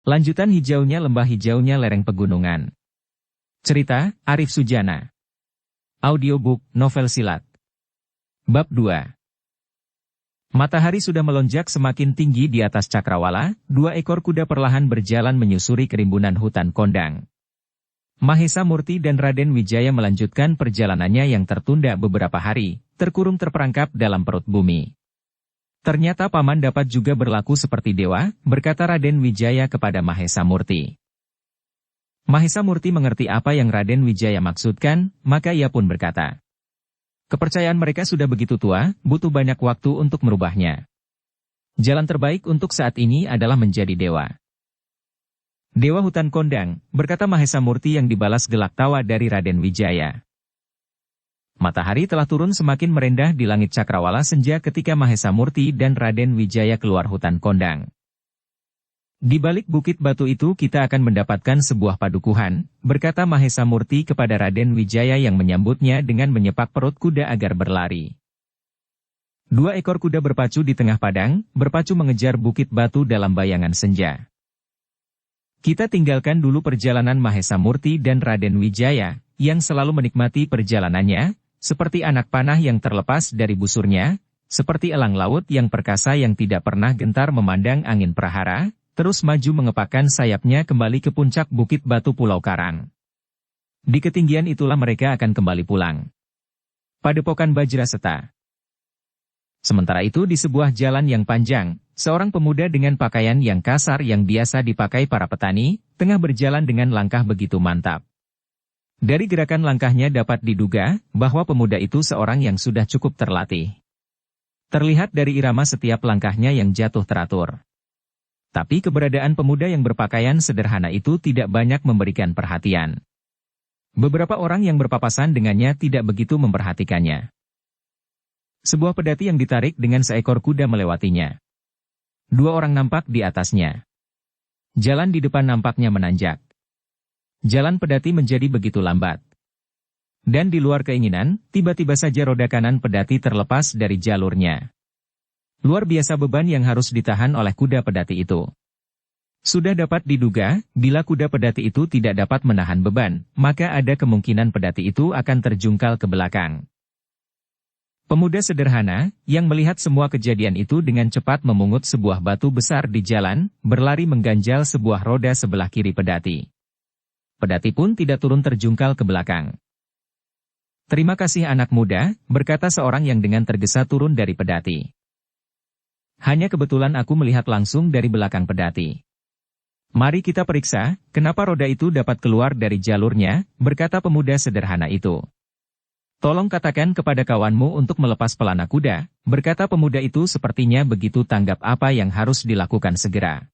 Lanjutan hijaunya lembah, hijaunya lereng pegunungan. Cerita, Arif Sujana. Audiobook, novel silat. Bab 2. Matahari sudah melonjak semakin tinggi di atas cakrawala, dua ekor kuda perlahan berjalan menyusuri kerimbunan hutan kondang. Mahesa Murti dan Raden Wijaya melanjutkan perjalanannya yang tertunda beberapa hari, terkurung terperangkap dalam perut bumi. Ternyata paman dapat juga berlaku seperti dewa, berkata Raden Wijaya kepada Mahesa Murti. Mahesa Murti mengerti apa yang Raden Wijaya maksudkan, maka ia pun berkata, kepercayaan mereka sudah begitu tua, butuh banyak waktu untuk merubahnya. Jalan terbaik untuk saat ini adalah menjadi dewa. Dewa hutan kondang, berkata Mahesa Murti yang dibalas gelak tawa dari Raden Wijaya. Matahari telah turun semakin merendah di langit cakrawala senja ketika Mahesa Murti dan Raden Wijaya keluar hutan kondang. Di balik bukit batu itu kita akan mendapatkan sebuah padukuhan, berkata Mahesa Murti kepada Raden Wijaya yang menyambutnya dengan menyepak perut kuda agar berlari. Dua ekor kuda berpacu di tengah padang, berpacu mengejar bukit batu dalam bayangan senja. Kita tinggalkan dulu perjalanan Mahesa Murti dan Raden Wijaya, yang selalu menikmati perjalanannya, seperti anak panah yang terlepas dari busurnya, seperti elang laut yang perkasa yang tidak pernah gentar memandang angin prahara, terus maju mengepakkan sayapnya kembali ke puncak bukit batu Pulau Karang. Di ketinggian itulah mereka akan kembali pulang. Padepokan Bajraseta. Sementara itu di sebuah jalan yang panjang, seorang pemuda dengan pakaian yang kasar yang biasa dipakai para petani, tengah berjalan dengan langkah begitu mantap. Dari gerakan langkahnya dapat diduga bahwa pemuda itu seorang yang sudah cukup terlatih. Terlihat dari irama setiap langkahnya yang jatuh teratur. Tapi keberadaan pemuda yang berpakaian sederhana itu tidak banyak memberikan perhatian. Beberapa orang yang berpapasan dengannya tidak begitu memperhatikannya. Sebuah pedati yang ditarik dengan seekor kuda melewatinya. Dua orang nampak di atasnya. Jalan di depan nampaknya menanjak. Jalan pedati menjadi begitu lambat. Dan di luar keinginan, tiba-tiba saja roda kanan pedati terlepas dari jalurnya. Luar biasa beban yang harus ditahan oleh kuda pedati itu. Sudah dapat diduga, bila kuda pedati itu tidak dapat menahan beban, maka ada kemungkinan pedati itu akan terjungkal ke belakang. Pemuda sederhana, yang melihat semua kejadian itu dengan cepat memungut sebuah batu besar di jalan, berlari mengganjal sebuah roda sebelah kiri pedati. Pedati pun tidak turun terjungkal ke belakang. Terima kasih anak muda, berkata seorang yang dengan tergesa turun dari pedati. Hanya kebetulan aku melihat langsung dari belakang pedati. Mari kita periksa, kenapa roda itu dapat keluar dari jalurnya, berkata pemuda sederhana itu. Tolong katakan kepada kawanmu untuk melepas pelana kuda, berkata pemuda itu sepertinya begitu tanggap apa yang harus dilakukan segera.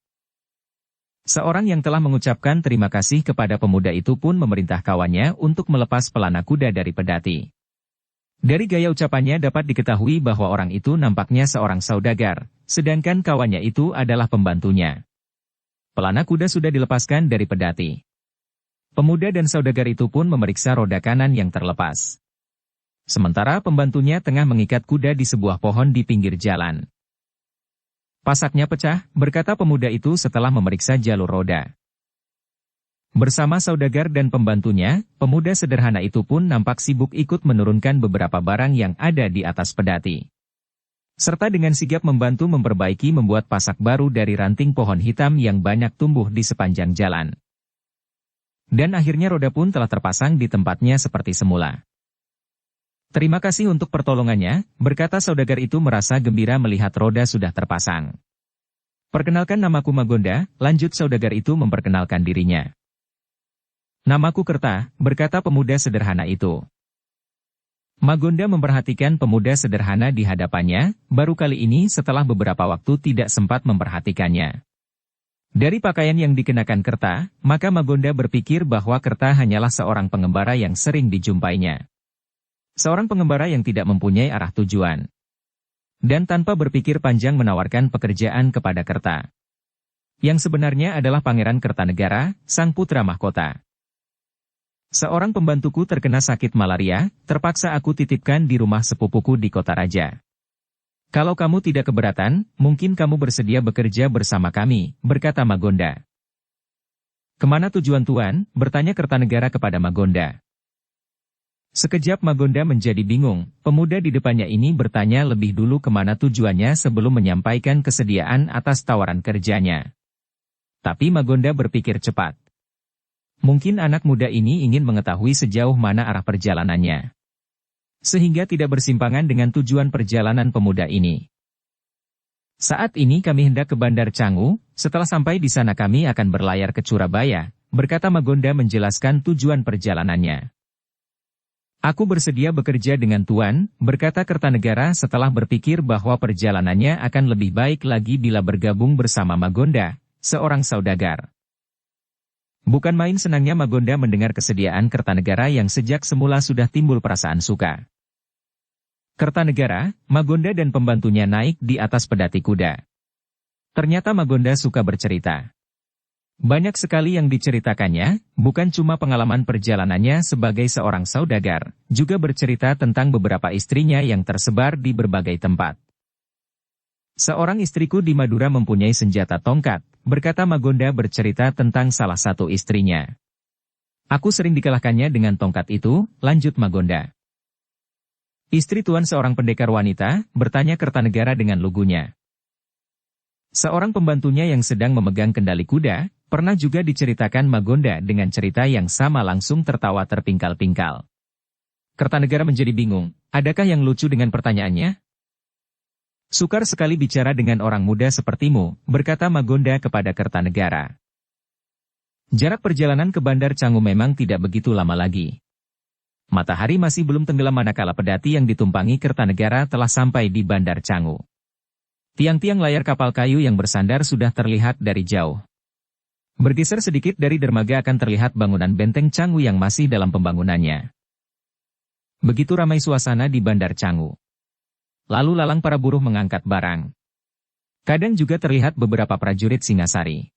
Seorang yang telah mengucapkan terima kasih kepada pemuda itu pun memerintah kawannya untuk melepas pelana kuda dari pedati. Dari gaya ucapannya dapat diketahui bahwa orang itu nampaknya seorang saudagar, sedangkan kawannya itu adalah pembantunya. Pelana kuda sudah dilepaskan dari pedati. Pemuda dan saudagar itu pun memeriksa roda kanan yang terlepas. Sementara pembantunya tengah mengikat kuda di sebuah pohon di pinggir jalan. Pasaknya pecah, berkata pemuda itu setelah memeriksa jalur roda. Bersama saudagar dan pembantunya, pemuda sederhana itu pun nampak sibuk ikut menurunkan beberapa barang yang ada di atas pedati. Serta dengan sigap membantu memperbaiki membuat pasak baru dari ranting pohon hitam yang banyak tumbuh di sepanjang jalan. Dan akhirnya roda pun telah terpasang di tempatnya seperti semula. Terima kasih untuk pertolongannya, berkata saudagar itu merasa gembira melihat roda sudah terpasang. Perkenalkan namaku Magonda, lanjut saudagar itu memperkenalkan dirinya. Namaku Kerta, berkata pemuda sederhana itu. Magonda memperhatikan pemuda sederhana di hadapannya, baru kali ini setelah beberapa waktu tidak sempat memperhatikannya. Dari pakaian yang dikenakan Kerta, maka Magonda berpikir bahwa Kerta hanyalah seorang pengembara yang sering dijumpainya. Seorang pengembara yang tidak mempunyai arah tujuan. Dan tanpa berpikir panjang menawarkan pekerjaan kepada Kerta. Yang sebenarnya adalah Pangeran Kertanegara, sang putra mahkota. Seorang pembantuku terkena sakit malaria, terpaksa aku titipkan di rumah sepupuku di kota raja. Kalau kamu tidak keberatan, mungkin kamu bersedia bekerja bersama kami, berkata Magonda. Kemana tujuan Tuan? Bertanya Kertanegara kepada Magonda. Sekejap Magonda menjadi bingung, pemuda di depannya ini bertanya lebih dulu kemana tujuannya sebelum menyampaikan kesediaan atas tawaran kerjanya. Tapi Magonda berpikir cepat. Mungkin anak muda ini ingin mengetahui sejauh mana arah perjalanannya, sehingga tidak bersimpangan dengan tujuan perjalanan pemuda ini. Saat ini kami hendak ke Bandar Canggu, setelah sampai di sana kami akan berlayar ke Surabaya, berkata Magonda menjelaskan tujuan perjalanannya. Aku bersedia bekerja dengan Tuan, berkata Kertanegara setelah berpikir bahwa perjalanannya akan lebih baik lagi bila bergabung bersama Magonda, seorang saudagar. Bukan main senangnya Magonda mendengar kesediaan Kertanegara yang sejak semula sudah timbul perasaan suka. Kertanegara, Magonda dan pembantunya naik di atas pedati kuda. Ternyata Magonda suka bercerita. Banyak sekali yang diceritakannya, bukan cuma pengalaman perjalanannya sebagai seorang saudagar, juga bercerita tentang beberapa istrinya yang tersebar di berbagai tempat. Seorang istriku di Madura mempunyai senjata tongkat, berkata Magonda bercerita tentang salah satu istrinya. Aku sering dikalahkannya dengan tongkat itu, lanjut Magonda. Istri Tuan seorang pendekar wanita, bertanya Kertanegara dengan lugunya. Seorang pembantunya yang sedang memegang kendali kuda, pernah juga diceritakan Magonda dengan cerita yang sama langsung tertawa terpingkal-pingkal. Kertanegara menjadi bingung, adakah yang lucu dengan pertanyaannya? Sukar sekali bicara dengan orang muda sepertimu, berkata Magonda kepada Kertanegara. Jarak perjalanan ke Bandar Canggu memang tidak begitu lama lagi. Matahari masih belum tenggelam manakala pedati yang ditumpangi Kertanegara telah sampai di Bandar Canggu. Tiang-tiang layar kapal kayu yang bersandar sudah terlihat dari jauh. Bergeser sedikit dari dermaga akan terlihat bangunan benteng Canggu yang masih dalam pembangunannya. Begitu ramai suasana di Bandar Canggu. Lalu lalang para buruh mengangkat barang. Kadang juga terlihat beberapa prajurit Singasari.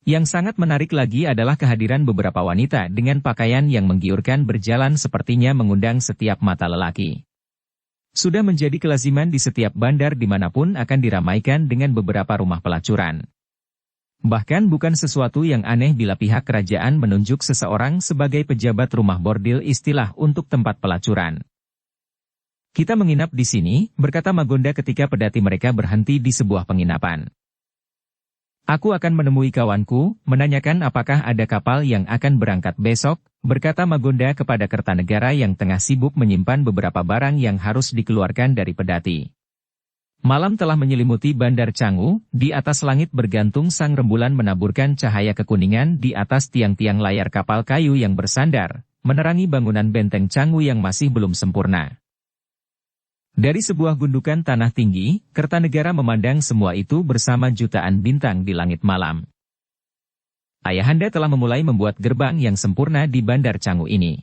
Yang sangat menarik lagi adalah kehadiran beberapa wanita dengan pakaian yang menggiurkan berjalan sepertinya mengundang setiap mata lelaki. Sudah menjadi kelaziman di setiap bandar dimanapun akan diramaikan dengan beberapa rumah pelacuran. Bahkan bukan sesuatu yang aneh bila pihak kerajaan menunjuk seseorang sebagai pejabat rumah bordil istilah untuk tempat pelacuran. Kita menginap di sini, berkata Magonda ketika pedati mereka berhenti di sebuah penginapan. Aku akan menemui kawanku, menanyakan apakah ada kapal yang akan berangkat besok, berkata Magonda kepada Kertanegara yang tengah sibuk menyimpan beberapa barang yang harus dikeluarkan dari pedati. Malam telah menyelimuti Bandar Canggu, di atas langit bergantung sang rembulan menaburkan cahaya kekuningan di atas tiang-tiang layar kapal kayu yang bersandar, menerangi bangunan benteng Canggu yang masih belum sempurna. Dari sebuah gundukan tanah tinggi, Kertanegara memandang semua itu bersama jutaan bintang di langit malam. Ayahanda telah memulai membuat gerbang yang sempurna di Bandar Canggu ini.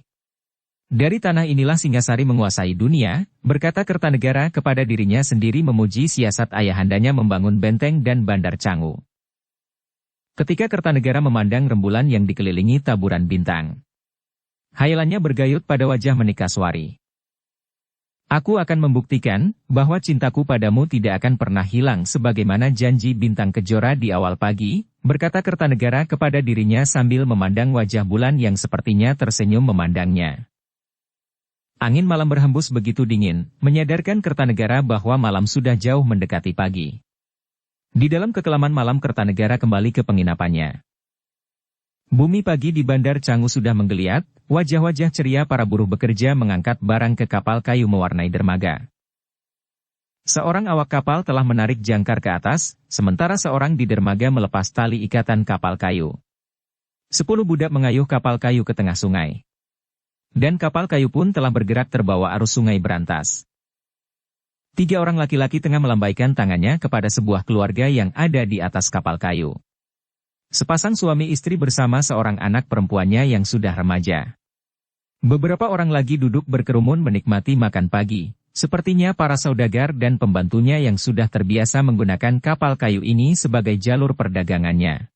Dari tanah inilah Singasari menguasai dunia, berkata Kertanegara kepada dirinya sendiri memuji siasat ayahandanya membangun benteng dan Bandar Canggu. Ketika Kertanegara memandang rembulan yang dikelilingi taburan bintang, hayalannya bergayut pada wajah Menikaswari. Aku akan membuktikan bahwa cintaku padamu tidak akan pernah hilang sebagaimana janji bintang kejora di awal pagi, berkata Kertanegara kepada dirinya sambil memandang wajah bulan yang sepertinya tersenyum memandangnya. Angin malam berhembus begitu dingin, menyadarkan Kertanegara bahwa malam sudah jauh mendekati pagi. Di dalam kekelaman malam Kertanegara kembali ke penginapannya. Bumi pagi di Bandar Canggu sudah menggeliat, wajah-wajah ceria para buruh bekerja mengangkat barang ke kapal kayu mewarnai dermaga. Seorang awak kapal telah menarik jangkar ke atas, sementara seorang di dermaga melepas tali ikatan kapal kayu. 10 budak mengayuh kapal kayu ke tengah sungai. Dan kapal kayu pun telah bergerak terbawa arus sungai berantas. 3 orang laki-laki tengah melambaikan tangannya kepada sebuah keluarga yang ada di atas kapal kayu. Sepasang suami istri bersama seorang anak perempuannya yang sudah remaja. Beberapa orang lagi duduk berkerumun menikmati makan pagi, sepertinya para saudagar dan pembantunya yang sudah terbiasa menggunakan kapal kayu ini sebagai jalur perdagangannya.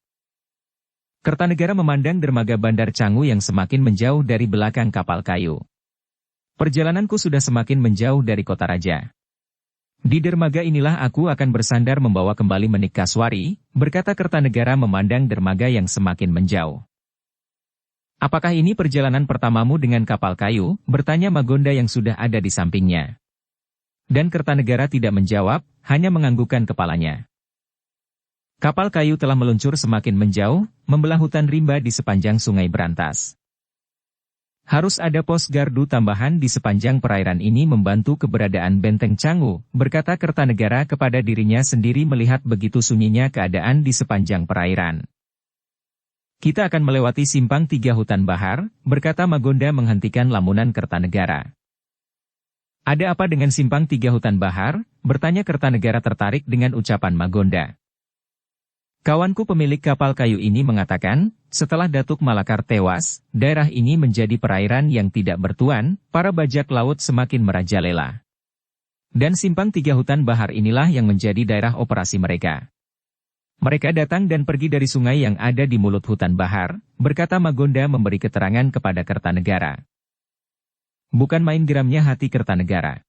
Kertanegara memandang dermaga Bandar Canggu yang semakin menjauh dari belakang kapal kayu. Perjalananku sudah semakin menjauh dari kota raja. Di dermaga inilah aku akan bersandar membawa kembali Menik Kaswari, berkata Kertanegara memandang dermaga yang semakin menjauh. Apakah ini perjalanan pertamamu dengan kapal kayu? Bertanya Magonda yang sudah ada di sampingnya. Dan Kertanegara tidak menjawab, hanya menganggukkan kepalanya. Kapal kayu telah meluncur semakin menjauh, membelah hutan rimba di sepanjang Sungai Berantas. Harus ada pos gardu tambahan di sepanjang perairan ini membantu keberadaan Benteng Canggu, berkata Kertanegara kepada dirinya sendiri melihat begitu sunyinya keadaan di sepanjang perairan. Kita akan melewati simpang 3 hutan bahar, berkata Magonda menghentikan lamunan Kertanegara. Ada apa dengan simpang 3 hutan bahar? Bertanya Kertanegara tertarik dengan ucapan Magonda. Kawanku pemilik kapal kayu ini mengatakan, setelah Datuk Malakar tewas, daerah ini menjadi perairan yang tidak bertuan, para bajak laut semakin merajalela. Dan simpang 3 hutan bahar inilah yang menjadi daerah operasi mereka. Mereka datang dan pergi dari sungai yang ada di mulut hutan bahar, berkata Magonda memberi keterangan kepada Kertanegara. Bukan main geramnya hati Kertanegara.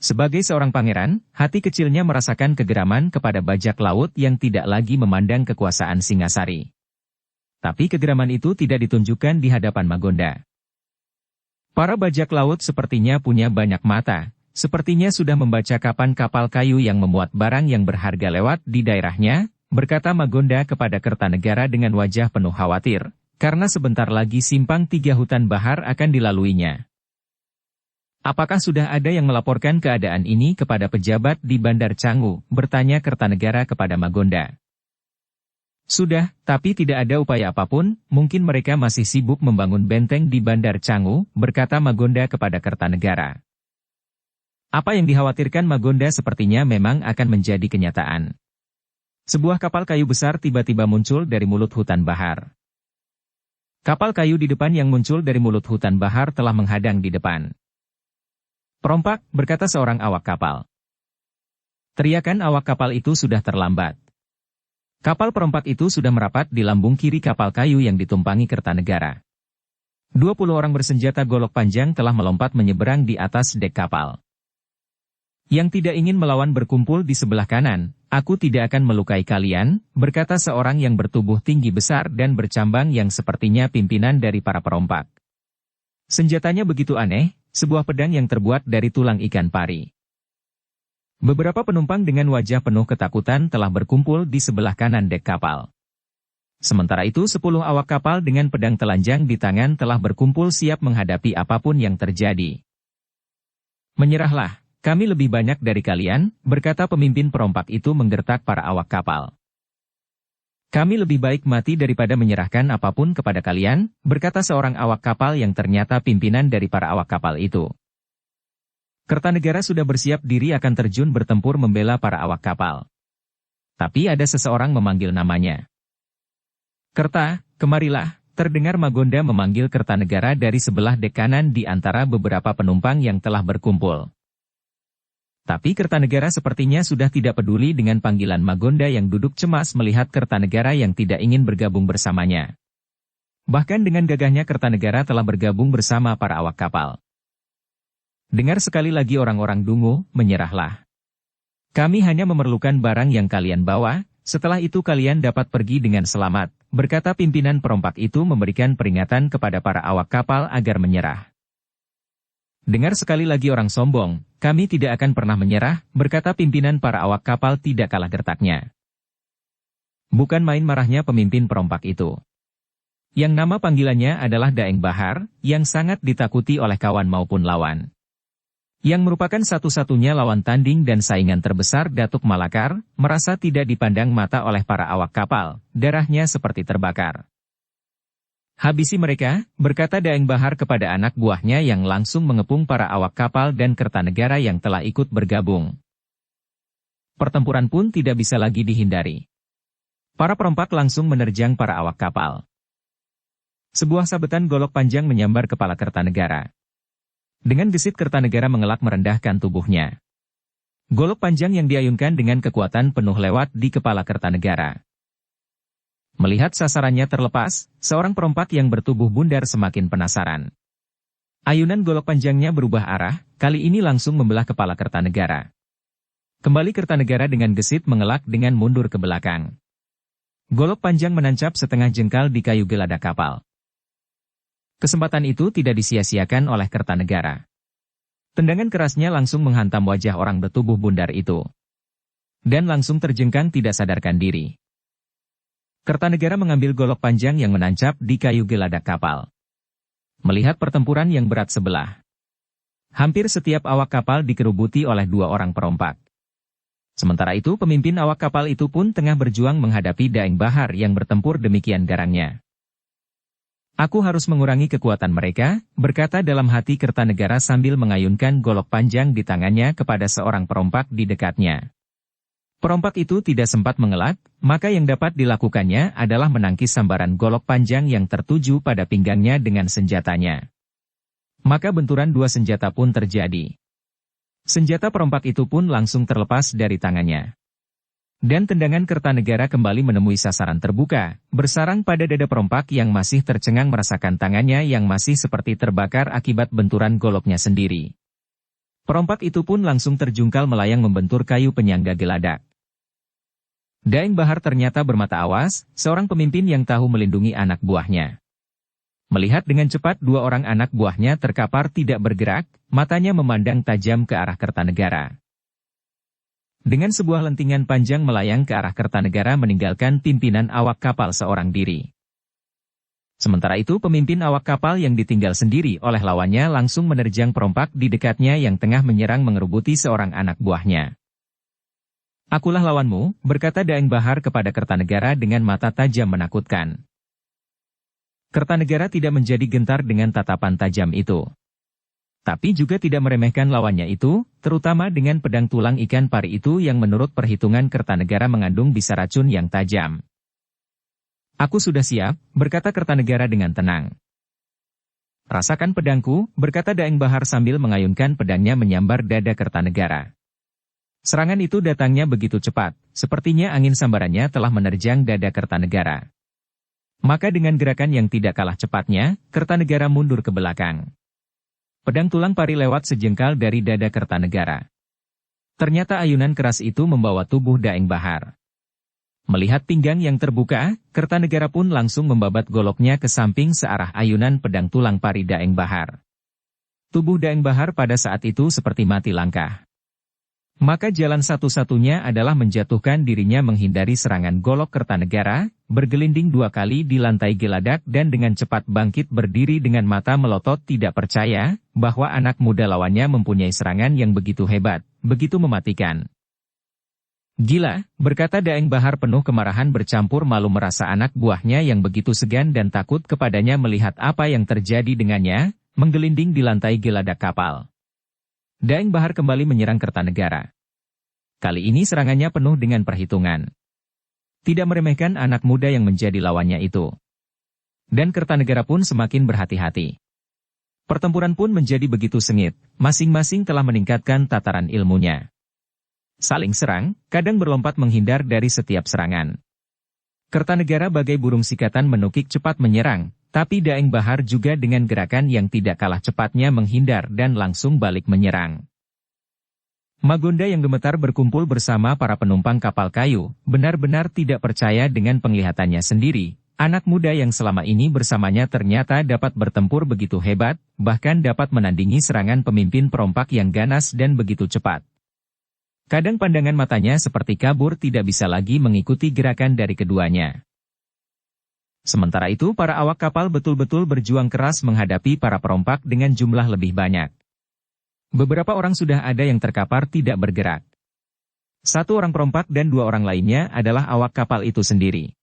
Sebagai seorang pangeran, hati kecilnya merasakan kegeraman kepada bajak laut yang tidak lagi memandang kekuasaan Singasari. Tapi kegeraman itu tidak ditunjukkan di hadapan Magonda. Para bajak laut sepertinya punya banyak mata, sepertinya sudah membaca kapan kapal kayu yang memuat barang yang berharga lewat di daerahnya, berkata Magonda kepada Kertanegara dengan wajah penuh khawatir, karena sebentar lagi simpang 3 hutan bahar akan dilaluinya. Apakah sudah ada yang melaporkan keadaan ini kepada pejabat di Bandar Canggu? Bertanya Kertanegara kepada Magonda. Sudah, tapi tidak ada upaya apapun, mungkin mereka masih sibuk membangun benteng di Bandar Canggu, berkata Magonda kepada Kertanegara. Apa yang dikhawatirkan Magonda sepertinya memang akan menjadi kenyataan. Sebuah kapal kayu besar tiba-tiba muncul dari mulut hutan bahar. Kapal kayu di depan yang muncul dari mulut hutan bahar telah menghadang di depan. Perompak, berkata seorang awak kapal. Teriakan awak kapal itu sudah terlambat. Kapal perompak itu sudah merapat di lambung kiri kapal kayu yang ditumpangi Kertanegara. 20 orang bersenjata golok panjang telah melompat menyeberang di atas dek kapal. Yang tidak ingin melawan berkumpul di sebelah kanan, aku tidak akan melukai kalian, berkata seorang yang bertubuh tinggi besar dan bercambang yang sepertinya pimpinan dari para perompak. Senjatanya begitu aneh, sebuah pedang yang terbuat dari tulang ikan pari. Beberapa penumpang dengan wajah penuh ketakutan telah berkumpul di sebelah kanan dek kapal. Sementara itu 10 awak kapal dengan pedang telanjang di tangan telah berkumpul siap menghadapi apapun yang terjadi. Menyerahlah, kami lebih banyak dari kalian, berkata pemimpin perompak itu menggertak para awak kapal. Kami lebih baik mati daripada menyerahkan apapun kepada kalian, berkata seorang awak kapal yang ternyata pimpinan dari para awak kapal itu. Kertanegara sudah bersiap diri akan terjun bertempur membela para awak kapal. Tapi ada seseorang memanggil namanya. Kerta, kemarilah, terdengar Magonda memanggil Kertanegara dari sebelah dek kanan di antara beberapa penumpang yang telah berkumpul. Tapi Kertanegara sepertinya sudah tidak peduli dengan panggilan Magonda yang duduk cemas melihat Kertanegara yang tidak ingin bergabung bersamanya. Bahkan dengan gagahnya Kertanegara telah bergabung bersama para awak kapal. Dengar sekali lagi orang-orang Dungu, menyerahlah. Kami hanya memerlukan barang yang kalian bawa, setelah itu kalian dapat pergi dengan selamat, berkata pimpinan perompak itu memberikan peringatan kepada para awak kapal agar menyerah. Dengar sekali lagi orang sombong, kami tidak akan pernah menyerah, berkata pimpinan para awak kapal tidak kalah gertaknya. Bukan main marahnya pemimpin perompak itu. Yang nama panggilannya adalah Daeng Bahar, yang sangat ditakuti oleh kawan maupun lawan. Yang merupakan satu-satunya lawan tanding dan saingan terbesar Datuk Malakar, merasa tidak dipandang mata oleh para awak kapal, darahnya seperti terbakar. Habisi mereka, berkata Daeng Bahar kepada anak buahnya yang langsung mengepung para awak kapal dan Kertanegara yang telah ikut bergabung. Pertempuran pun tidak bisa lagi dihindari. Para perompak langsung menerjang para awak kapal. Sebuah sabetan golok panjang menyambar kepala Kertanegara. Dengan gesit Kertanegara mengelak merendahkan tubuhnya. Golok panjang yang diayunkan dengan kekuatan penuh lewat di kepala Kertanegara. Melihat sasarannya terlepas, seorang perompak yang bertubuh bundar semakin penasaran. Ayunan golok panjangnya berubah arah, kali ini langsung membelah kepala Kertanegara. Kembali Kertanegara dengan gesit mengelak dengan mundur ke belakang. Golok panjang menancap setengah jengkal di kayu geladak kapal. Kesempatan itu tidak disia-siakan oleh Kertanegara. Tendangan kerasnya langsung menghantam wajah orang bertubuh bundar itu. Dan langsung terjengkang tidak sadarkan diri. Kertanegara mengambil golok panjang yang menancap di kayu geladak kapal. Melihat pertempuran yang berat sebelah. Hampir setiap awak kapal dikerubuti oleh dua orang perompak. Sementara itu pemimpin awak kapal itu pun tengah berjuang menghadapi Daeng Bahar yang bertempur demikian garangnya. Aku harus mengurangi kekuatan mereka, berkata dalam hati Kertanegara sambil mengayunkan golok panjang di tangannya kepada seorang perompak di dekatnya. Perompak itu tidak sempat mengelak, maka yang dapat dilakukannya adalah menangkis sambaran golok panjang yang tertuju pada pinggangnya dengan senjatanya. Maka benturan dua senjata pun terjadi. Senjata perompak itu pun langsung terlepas dari tangannya. Dan tendangan Kertanegara kembali menemui sasaran terbuka, bersarang pada dada perompak yang masih tercengang merasakan tangannya yang masih seperti terbakar akibat benturan goloknya sendiri. Perompak itu pun langsung terjungkal melayang membentur kayu penyangga geladak. Daeng Bahar ternyata bermata awas, seorang pemimpin yang tahu melindungi anak buahnya. Melihat dengan cepat dua orang anak buahnya terkapar tidak bergerak, matanya memandang tajam ke arah Kertanegara. Dengan sebuah lentingan panjang melayang ke arah Kertanegara meninggalkan pimpinan awak kapal seorang diri. Sementara itu pemimpin awak kapal yang ditinggal sendiri oleh lawannya langsung menerjang perompak di dekatnya yang tengah menyerang mengerubuti seorang anak buahnya. Akulah lawanmu, berkata Daeng Bahar kepada Kertanegara dengan mata tajam menakutkan. Kertanegara tidak menjadi gentar dengan tatapan tajam itu. Tapi juga tidak meremehkan lawannya itu, terutama dengan pedang tulang ikan pari itu yang menurut perhitungan Kertanegara mengandung bisa racun yang tajam. Aku sudah siap, berkata Kertanegara dengan tenang. Rasakan pedangku, berkata Daeng Bahar sambil mengayunkan pedangnya menyambar dada Kertanegara. Serangan itu datangnya begitu cepat, sepertinya angin sambarannya telah menerjang dada Kertanegara. Maka dengan gerakan yang tidak kalah cepatnya, Kertanegara mundur ke belakang. Pedang tulang pari lewat sejengkal dari dada Kertanegara. Ternyata ayunan keras itu membawa tubuh Daeng Bahar. Melihat pinggang yang terbuka, Kertanegara pun langsung membabat goloknya ke samping searah ayunan pedang tulang pari Daeng Bahar. Tubuh Daeng Bahar pada saat itu seperti mati langkah. Maka jalan satu-satunya adalah menjatuhkan dirinya menghindari serangan golok Kertanegara, bergelinding dua kali di lantai geladak dan dengan cepat bangkit berdiri dengan mata melotot tidak percaya, bahwa anak muda lawannya mempunyai serangan yang begitu hebat, begitu mematikan. Gila, berkata Daeng Bahar penuh kemarahan bercampur malu merasa anak buahnya yang begitu segan dan takut kepadanya melihat apa yang terjadi dengannya, menggelinding di lantai geladak kapal. Daeng Bahar kembali menyerang Kertanegara. Kali ini serangannya penuh dengan perhitungan. Tidak meremehkan anak muda yang menjadi lawannya itu. Dan Kertanegara pun semakin berhati-hati. Pertempuran pun menjadi begitu sengit, masing-masing telah meningkatkan tataran ilmunya. Saling serang, kadang berlompat menghindar dari setiap serangan. Kertanegara bagai burung sikatan menukik cepat menyerang, tapi Daeng Bahar juga dengan gerakan yang tidak kalah cepatnya menghindar dan langsung balik menyerang. Magonda yang gemetar berkumpul bersama para penumpang kapal kayu, benar-benar tidak percaya dengan penglihatannya sendiri. Anak muda yang selama ini bersamanya ternyata dapat bertempur begitu hebat, bahkan dapat menandingi serangan pemimpin perompak yang ganas dan begitu cepat. Kadang pandangan matanya seperti kabur tidak bisa lagi mengikuti gerakan dari keduanya. Sementara itu para awak kapal betul-betul berjuang keras menghadapi para perompak dengan jumlah lebih banyak. Beberapa orang sudah ada yang terkapar tidak bergerak. Satu orang perompak dan dua orang lainnya adalah awak kapal itu sendiri.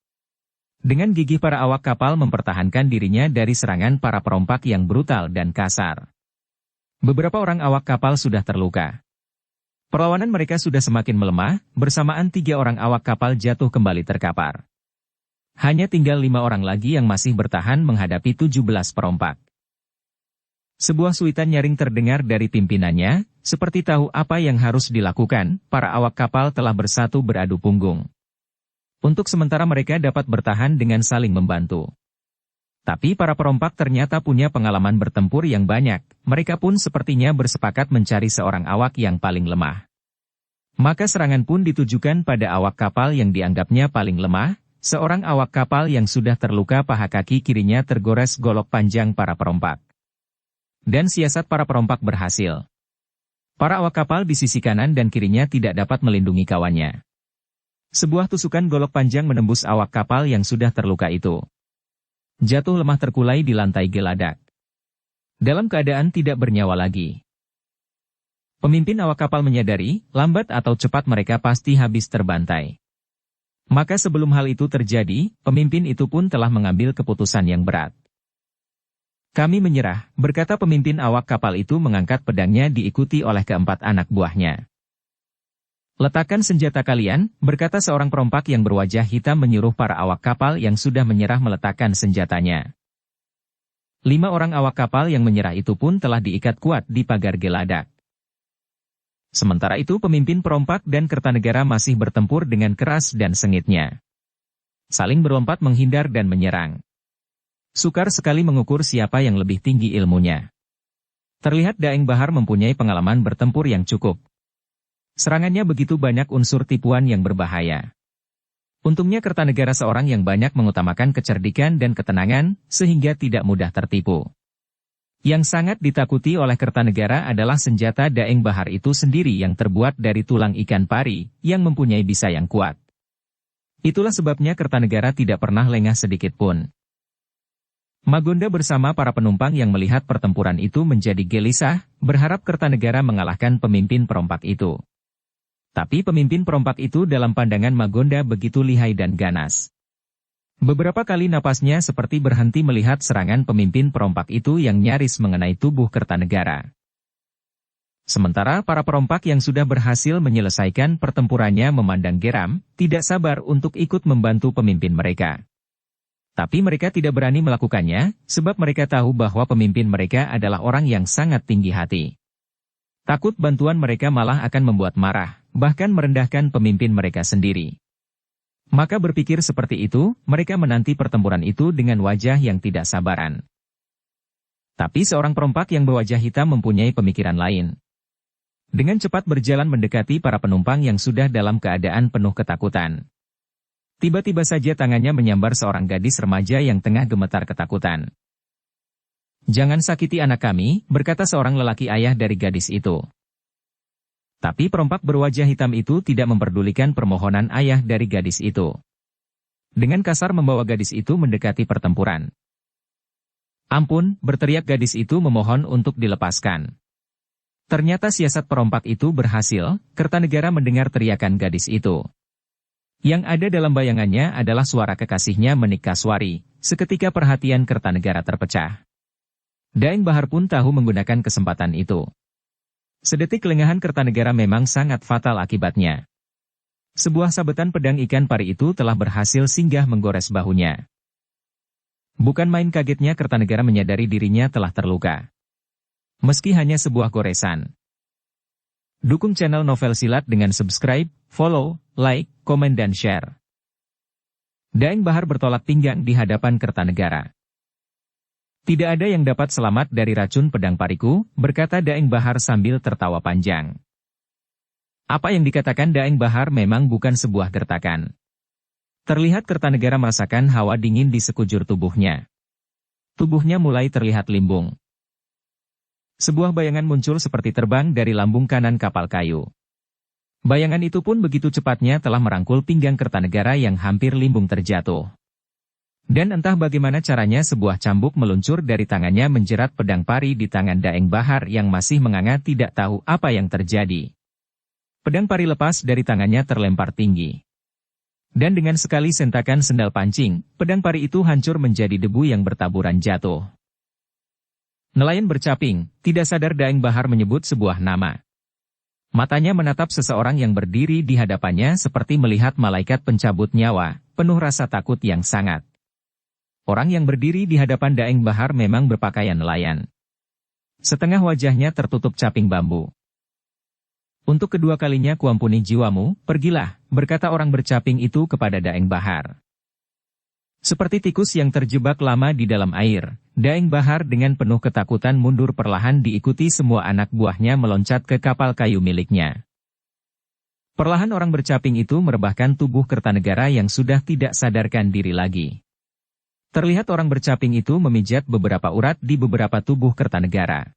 Dengan gigih para awak kapal mempertahankan dirinya dari serangan para perompak yang brutal dan kasar. Beberapa orang awak kapal sudah terluka. Perlawanan mereka sudah semakin melemah, bersamaan 3 orang awak kapal jatuh kembali terkapar. Hanya tinggal 5 orang lagi yang masih bertahan menghadapi 17 perompak. Sebuah suitan nyaring terdengar dari pimpinannya, seperti tahu apa yang harus dilakukan, para awak kapal telah bersatu beradu punggung. Untuk sementara mereka dapat bertahan dengan saling membantu. Tapi para perompak ternyata punya pengalaman bertempur yang banyak, mereka pun sepertinya bersepakat mencari seorang awak yang paling lemah. Maka serangan pun ditujukan pada awak kapal yang dianggapnya paling lemah, seorang awak kapal yang sudah terluka paha kaki kirinya tergores golok panjang para perompak. Dan siasat para perompak berhasil. Para awak kapal di sisi kanan dan kirinya tidak dapat melindungi kawannya. Sebuah tusukan golok panjang menembus awak kapal yang sudah terluka itu. Jatuh lemah terkulai di lantai geladak. Dalam keadaan tidak bernyawa lagi. Pemimpin awak kapal menyadari, lambat atau cepat mereka pasti habis terbantai. Maka sebelum hal itu terjadi, pemimpin itu pun telah mengambil keputusan yang berat. Kami menyerah, berkata pemimpin awak kapal itu mengangkat pedangnya diikuti oleh keempat anak buahnya. Letakkan senjata kalian, berkata seorang perompak yang berwajah hitam menyuruh para awak kapal yang sudah menyerah meletakkan senjatanya. 5 orang awak kapal yang menyerah itu pun telah diikat kuat di pagar geladak. Sementara itu pemimpin perompak dan Kertanegara masih bertempur dengan keras dan sengitnya. Saling berlompat menghindar dan menyerang. Sukar sekali mengukur siapa yang lebih tinggi ilmunya. Terlihat Daeng Bahar mempunyai pengalaman bertempur yang cukup. Serangannya begitu banyak unsur tipuan yang berbahaya. Untungnya Kertanegara seorang yang banyak mengutamakan kecerdikan dan ketenangan, sehingga tidak mudah tertipu. Yang sangat ditakuti oleh Kertanegara adalah senjata Daeng Bahar itu sendiri yang terbuat dari tulang ikan pari, yang mempunyai bisa yang kuat. Itulah sebabnya Kertanegara tidak pernah lengah sedikit pun. Magonda bersama para penumpang yang melihat pertempuran itu menjadi gelisah, berharap Kertanegara mengalahkan pemimpin perompak itu. Tapi pemimpin perompak itu dalam pandangan Magonda begitu lihai dan ganas. Beberapa kali napasnya seperti berhenti melihat serangan pemimpin perompak itu yang nyaris mengenai tubuh Kertanegara. Sementara para perompak yang sudah berhasil menyelesaikan pertempurannya memandang geram, tidak sabar untuk ikut membantu pemimpin mereka. Tapi mereka tidak berani melakukannya, sebab mereka tahu bahwa pemimpin mereka adalah orang yang sangat tinggi hati. Takut bantuan mereka malah akan membuat marah, bahkan merendahkan pemimpin mereka sendiri. Maka berpikir seperti itu, mereka menanti pertempuran itu dengan wajah yang tidak sabaran. Tapi seorang perompak yang berwajah hitam mempunyai pemikiran lain. Dengan cepat berjalan mendekati para penumpang yang sudah dalam keadaan penuh ketakutan. Tiba-tiba saja tangannya menyambar seorang gadis remaja yang tengah gemetar ketakutan. "Jangan sakiti anak kami," berkata seorang lelaki ayah dari gadis itu. Tapi perompak berwajah hitam itu tidak memperdulikan permohonan ayah dari gadis itu. Dengan kasar membawa gadis itu mendekati pertempuran. "Ampun," berteriak gadis itu memohon untuk dilepaskan. Ternyata siasat perompak itu berhasil, Kertanegara mendengar teriakan gadis itu. Yang ada dalam bayangannya adalah suara kekasihnya Menik Kaswari, seketika perhatian Kertanegara terpecah. Daeng Bahar pun tahu menggunakan kesempatan itu. Sedetik kelengahan Kertanegara memang sangat fatal akibatnya. Sebuah sabetan pedang ikan pari itu telah berhasil singgah menggores bahunya. Bukan main kagetnya Kertanegara menyadari dirinya telah terluka. Meski hanya sebuah goresan. Dukung channel Novel Silat dengan subscribe, follow, like, komen dan share. Daeng Bahar bertolak pinggang di hadapan Kertanegara. "Tidak ada yang dapat selamat dari racun pedang pariku," berkata Daeng Bahar sambil tertawa panjang. Apa yang dikatakan Daeng Bahar memang bukan sebuah gertakan. Terlihat Kertanegara merasakan hawa dingin di sekujur tubuhnya. Tubuhnya mulai terlihat limbung. Sebuah bayangan muncul seperti terbang dari lambung kanan kapal kayu. Bayangan itu pun begitu cepatnya telah merangkul pinggang Kertanegara yang hampir limbung terjatuh. Dan entah bagaimana caranya sebuah cambuk meluncur dari tangannya menjerat pedang pari di tangan Daeng Bahar yang masih menganga tidak tahu apa yang terjadi. Pedang pari lepas dari tangannya terlempar tinggi. Dan dengan sekali sentakan sendal pancing, pedang pari itu hancur menjadi debu yang bertaburan jatuh. Nelayan bercaping, tidak sadar Daeng Bahar menyebut sebuah nama. Matanya menatap seseorang yang berdiri di hadapannya seperti melihat malaikat pencabut nyawa, penuh rasa takut yang sangat. Orang yang berdiri di hadapan Daeng Bahar memang berpakaian nelayan. Setengah wajahnya tertutup caping bambu. "Untuk kedua kalinya kuampuni jiwamu, pergilah," berkata orang bercaping itu kepada Daeng Bahar. Seperti tikus yang terjebak lama di dalam air, Daeng Bahar dengan penuh ketakutan mundur perlahan diikuti semua anak buahnya meloncat ke kapal kayu miliknya. Perlahan orang bercaping itu merebahkan tubuh Kertanegara yang sudah tidak sadarkan diri lagi. Terlihat orang bercaping itu memijat beberapa urat di beberapa tubuh Kertanegara.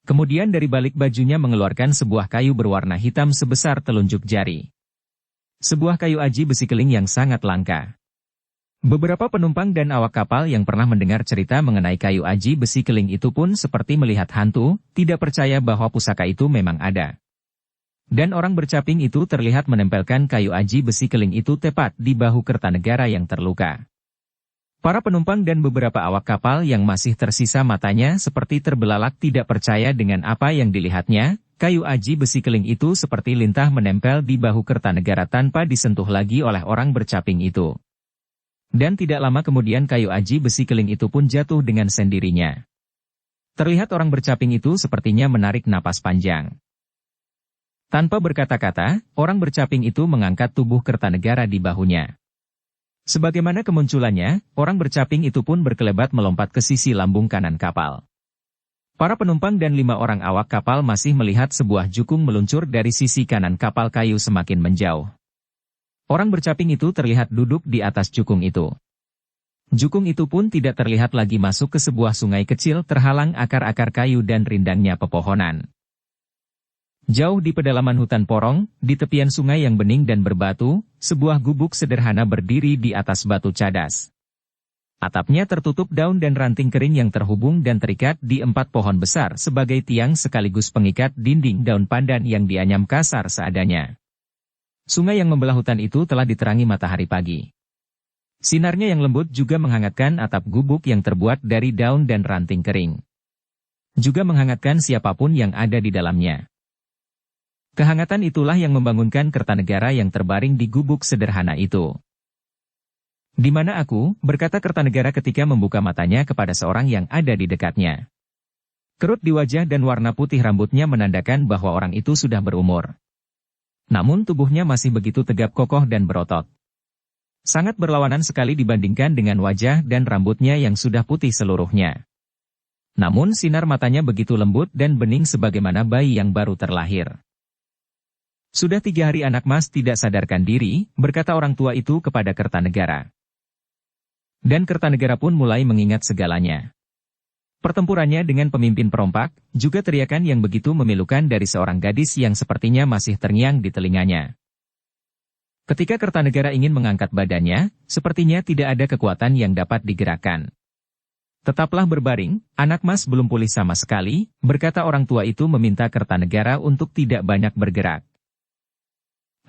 Kemudian dari balik bajunya mengeluarkan sebuah kayu berwarna hitam sebesar telunjuk jari. Sebuah kayu aji besi keling yang sangat langka. Beberapa penumpang dan awak kapal yang pernah mendengar cerita mengenai kayu aji besi keling itu pun seperti melihat hantu, tidak percaya bahwa pusaka itu memang ada. Dan orang bercaping itu terlihat menempelkan kayu aji besi keling itu tepat di bahu Kertanegara yang terluka. Para penumpang dan beberapa awak kapal yang masih tersisa matanya seperti terbelalak tidak percaya dengan apa yang dilihatnya, kayu aji besi keling itu seperti lintah menempel di bahu Kertanegara tanpa disentuh lagi oleh orang bercaping itu. Dan tidak lama kemudian kayu aji besi keling itu pun jatuh dengan sendirinya. Terlihat orang bercaping itu sepertinya menarik napas panjang. Tanpa berkata-kata, orang bercaping itu mengangkat tubuh Kertanegara di bahunya. Sebagaimana kemunculannya, orang bercaping itu pun berkelebat melompat ke sisi lambung kanan kapal. Para penumpang dan 5 orang awak kapal masih melihat sebuah jukung meluncur dari sisi kanan kapal kayu semakin menjauh. Orang bercaping itu terlihat duduk di atas jukung itu. Jukung itu pun tidak terlihat lagi masuk ke sebuah sungai kecil terhalang akar-akar kayu dan rindangnya pepohonan. Jauh di pedalaman hutan porong, di tepian sungai yang bening dan berbatu, sebuah gubuk sederhana berdiri di atas batu cadas. Atapnya tertutup daun dan ranting kering yang terhubung dan terikat di 4 pohon besar sebagai tiang sekaligus pengikat dinding daun pandan yang dianyam kasar seadanya. Sungai yang membelah hutan itu telah diterangi matahari pagi. Sinarnya yang lembut juga menghangatkan atap gubuk yang terbuat dari daun dan ranting kering. Juga menghangatkan siapapun yang ada di dalamnya. Kehangatan itulah yang membangunkan Kertanegara yang terbaring di gubuk sederhana itu. "Di mana aku?" berkata Kertanegara ketika membuka matanya kepada seorang yang ada di dekatnya. Kerut di wajah dan warna putih rambutnya menandakan bahwa orang itu sudah berumur. Namun tubuhnya masih begitu tegap kokoh dan berotot. Sangat berlawanan sekali dibandingkan dengan wajah dan rambutnya yang sudah putih seluruhnya. Namun sinar matanya begitu lembut dan bening sebagaimana bayi yang baru terlahir. "Sudah 3 hari anak mas tidak sadarkan diri," berkata orang tua itu kepada Kertanegara. Dan Kertanegara pun mulai mengingat segalanya. Pertempurannya dengan pemimpin perompak, juga teriakan yang begitu memilukan dari seorang gadis yang sepertinya masih terngiang di telinganya. Ketika Kertanegara ingin mengangkat badannya, sepertinya tidak ada kekuatan yang dapat digerakkan. "Tetaplah berbaring, anak mas belum pulih sama sekali," berkata orang tua itu meminta Kertanegara untuk tidak banyak bergerak.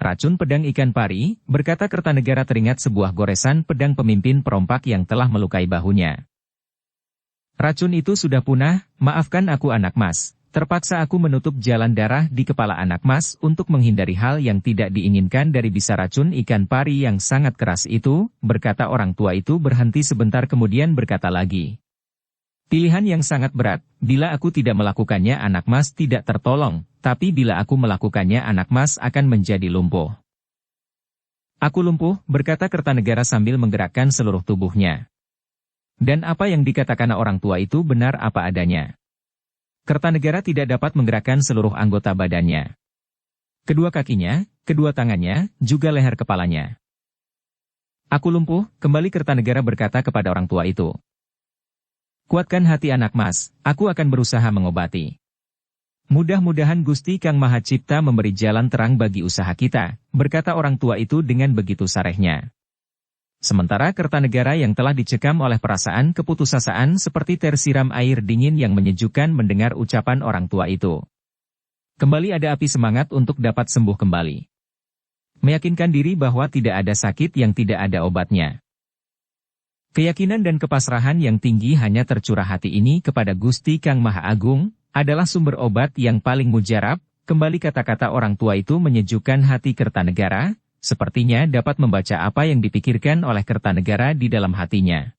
"Racun pedang ikan pari," berkata Kertanegara teringat sebuah goresan pedang pemimpin perompak yang telah melukai bahunya. "Racun itu sudah punah, maafkan aku anak mas. Terpaksa aku menutup jalan darah di kepala anak mas untuk menghindari hal yang tidak diinginkan dari bisa racun ikan pari yang sangat keras itu," berkata orang tua itu berhenti sebentar kemudian berkata lagi. "Pilihan yang sangat berat, bila aku tidak melakukannya anak mas tidak tertolong, tapi bila aku melakukannya anak mas akan menjadi lumpuh." "Aku lumpuh," berkata Kertanegara sambil menggerakkan seluruh tubuhnya. Dan apa yang dikatakan orang tua itu benar apa adanya. Kertanegara tidak dapat menggerakkan seluruh anggota badannya. Kedua kakinya, kedua tangannya, juga leher kepalanya. "Aku lumpuh," kembali Kertanegara berkata kepada orang tua itu. "Kuatkan hati anak mas, aku akan berusaha mengobati. Mudah-mudahan Gusti Kang Maha Cipta memberi jalan terang bagi usaha kita," berkata orang tua itu dengan begitu sarehnya. Sementara Kertanegara yang telah dicekam oleh perasaan keputusasaan seperti tersiram air dingin yang menyejukkan mendengar ucapan orang tua itu. Kembali ada api semangat untuk dapat sembuh kembali. Meyakinkan diri bahwa tidak ada sakit yang tidak ada obatnya. Keyakinan dan kepasrahan yang tinggi hanya tercurah hati ini kepada Gusti Kang Maha Agung, adalah sumber obat yang paling mujarab. Kembali kata-kata orang tua itu menyejukkan hati Kertanegara, sepertinya dapat membaca apa yang dipikirkan oleh Kertanegara di dalam hatinya.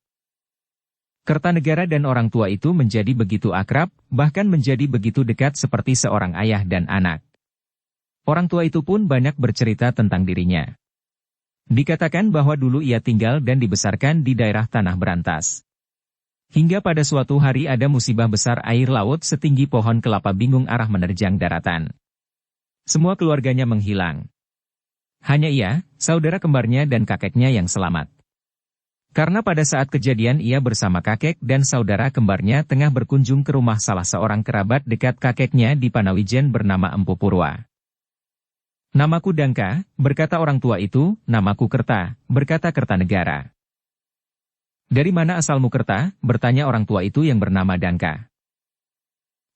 Kertanegara dan orang tua itu menjadi begitu akrab, bahkan menjadi begitu dekat seperti seorang ayah dan anak. Orang tua itu pun banyak bercerita tentang dirinya. Dikatakan bahwa dulu ia tinggal dan dibesarkan di daerah tanah berantas. Hingga pada suatu hari ada musibah besar air laut setinggi pohon kelapa bingung arah menerjang daratan. Semua keluarganya menghilang. Hanya ia, saudara kembarnya dan kakeknya yang selamat. Karena pada saat kejadian ia bersama kakek dan saudara kembarnya tengah berkunjung ke rumah salah seorang kerabat dekat kakeknya di Panawijen bernama Empu Purwa. Namaku Dangka, berkata orang tua itu, namaku Kerta, berkata Kertanegara. Dari mana asalmu Kerta, bertanya orang tua itu yang bernama Dangka.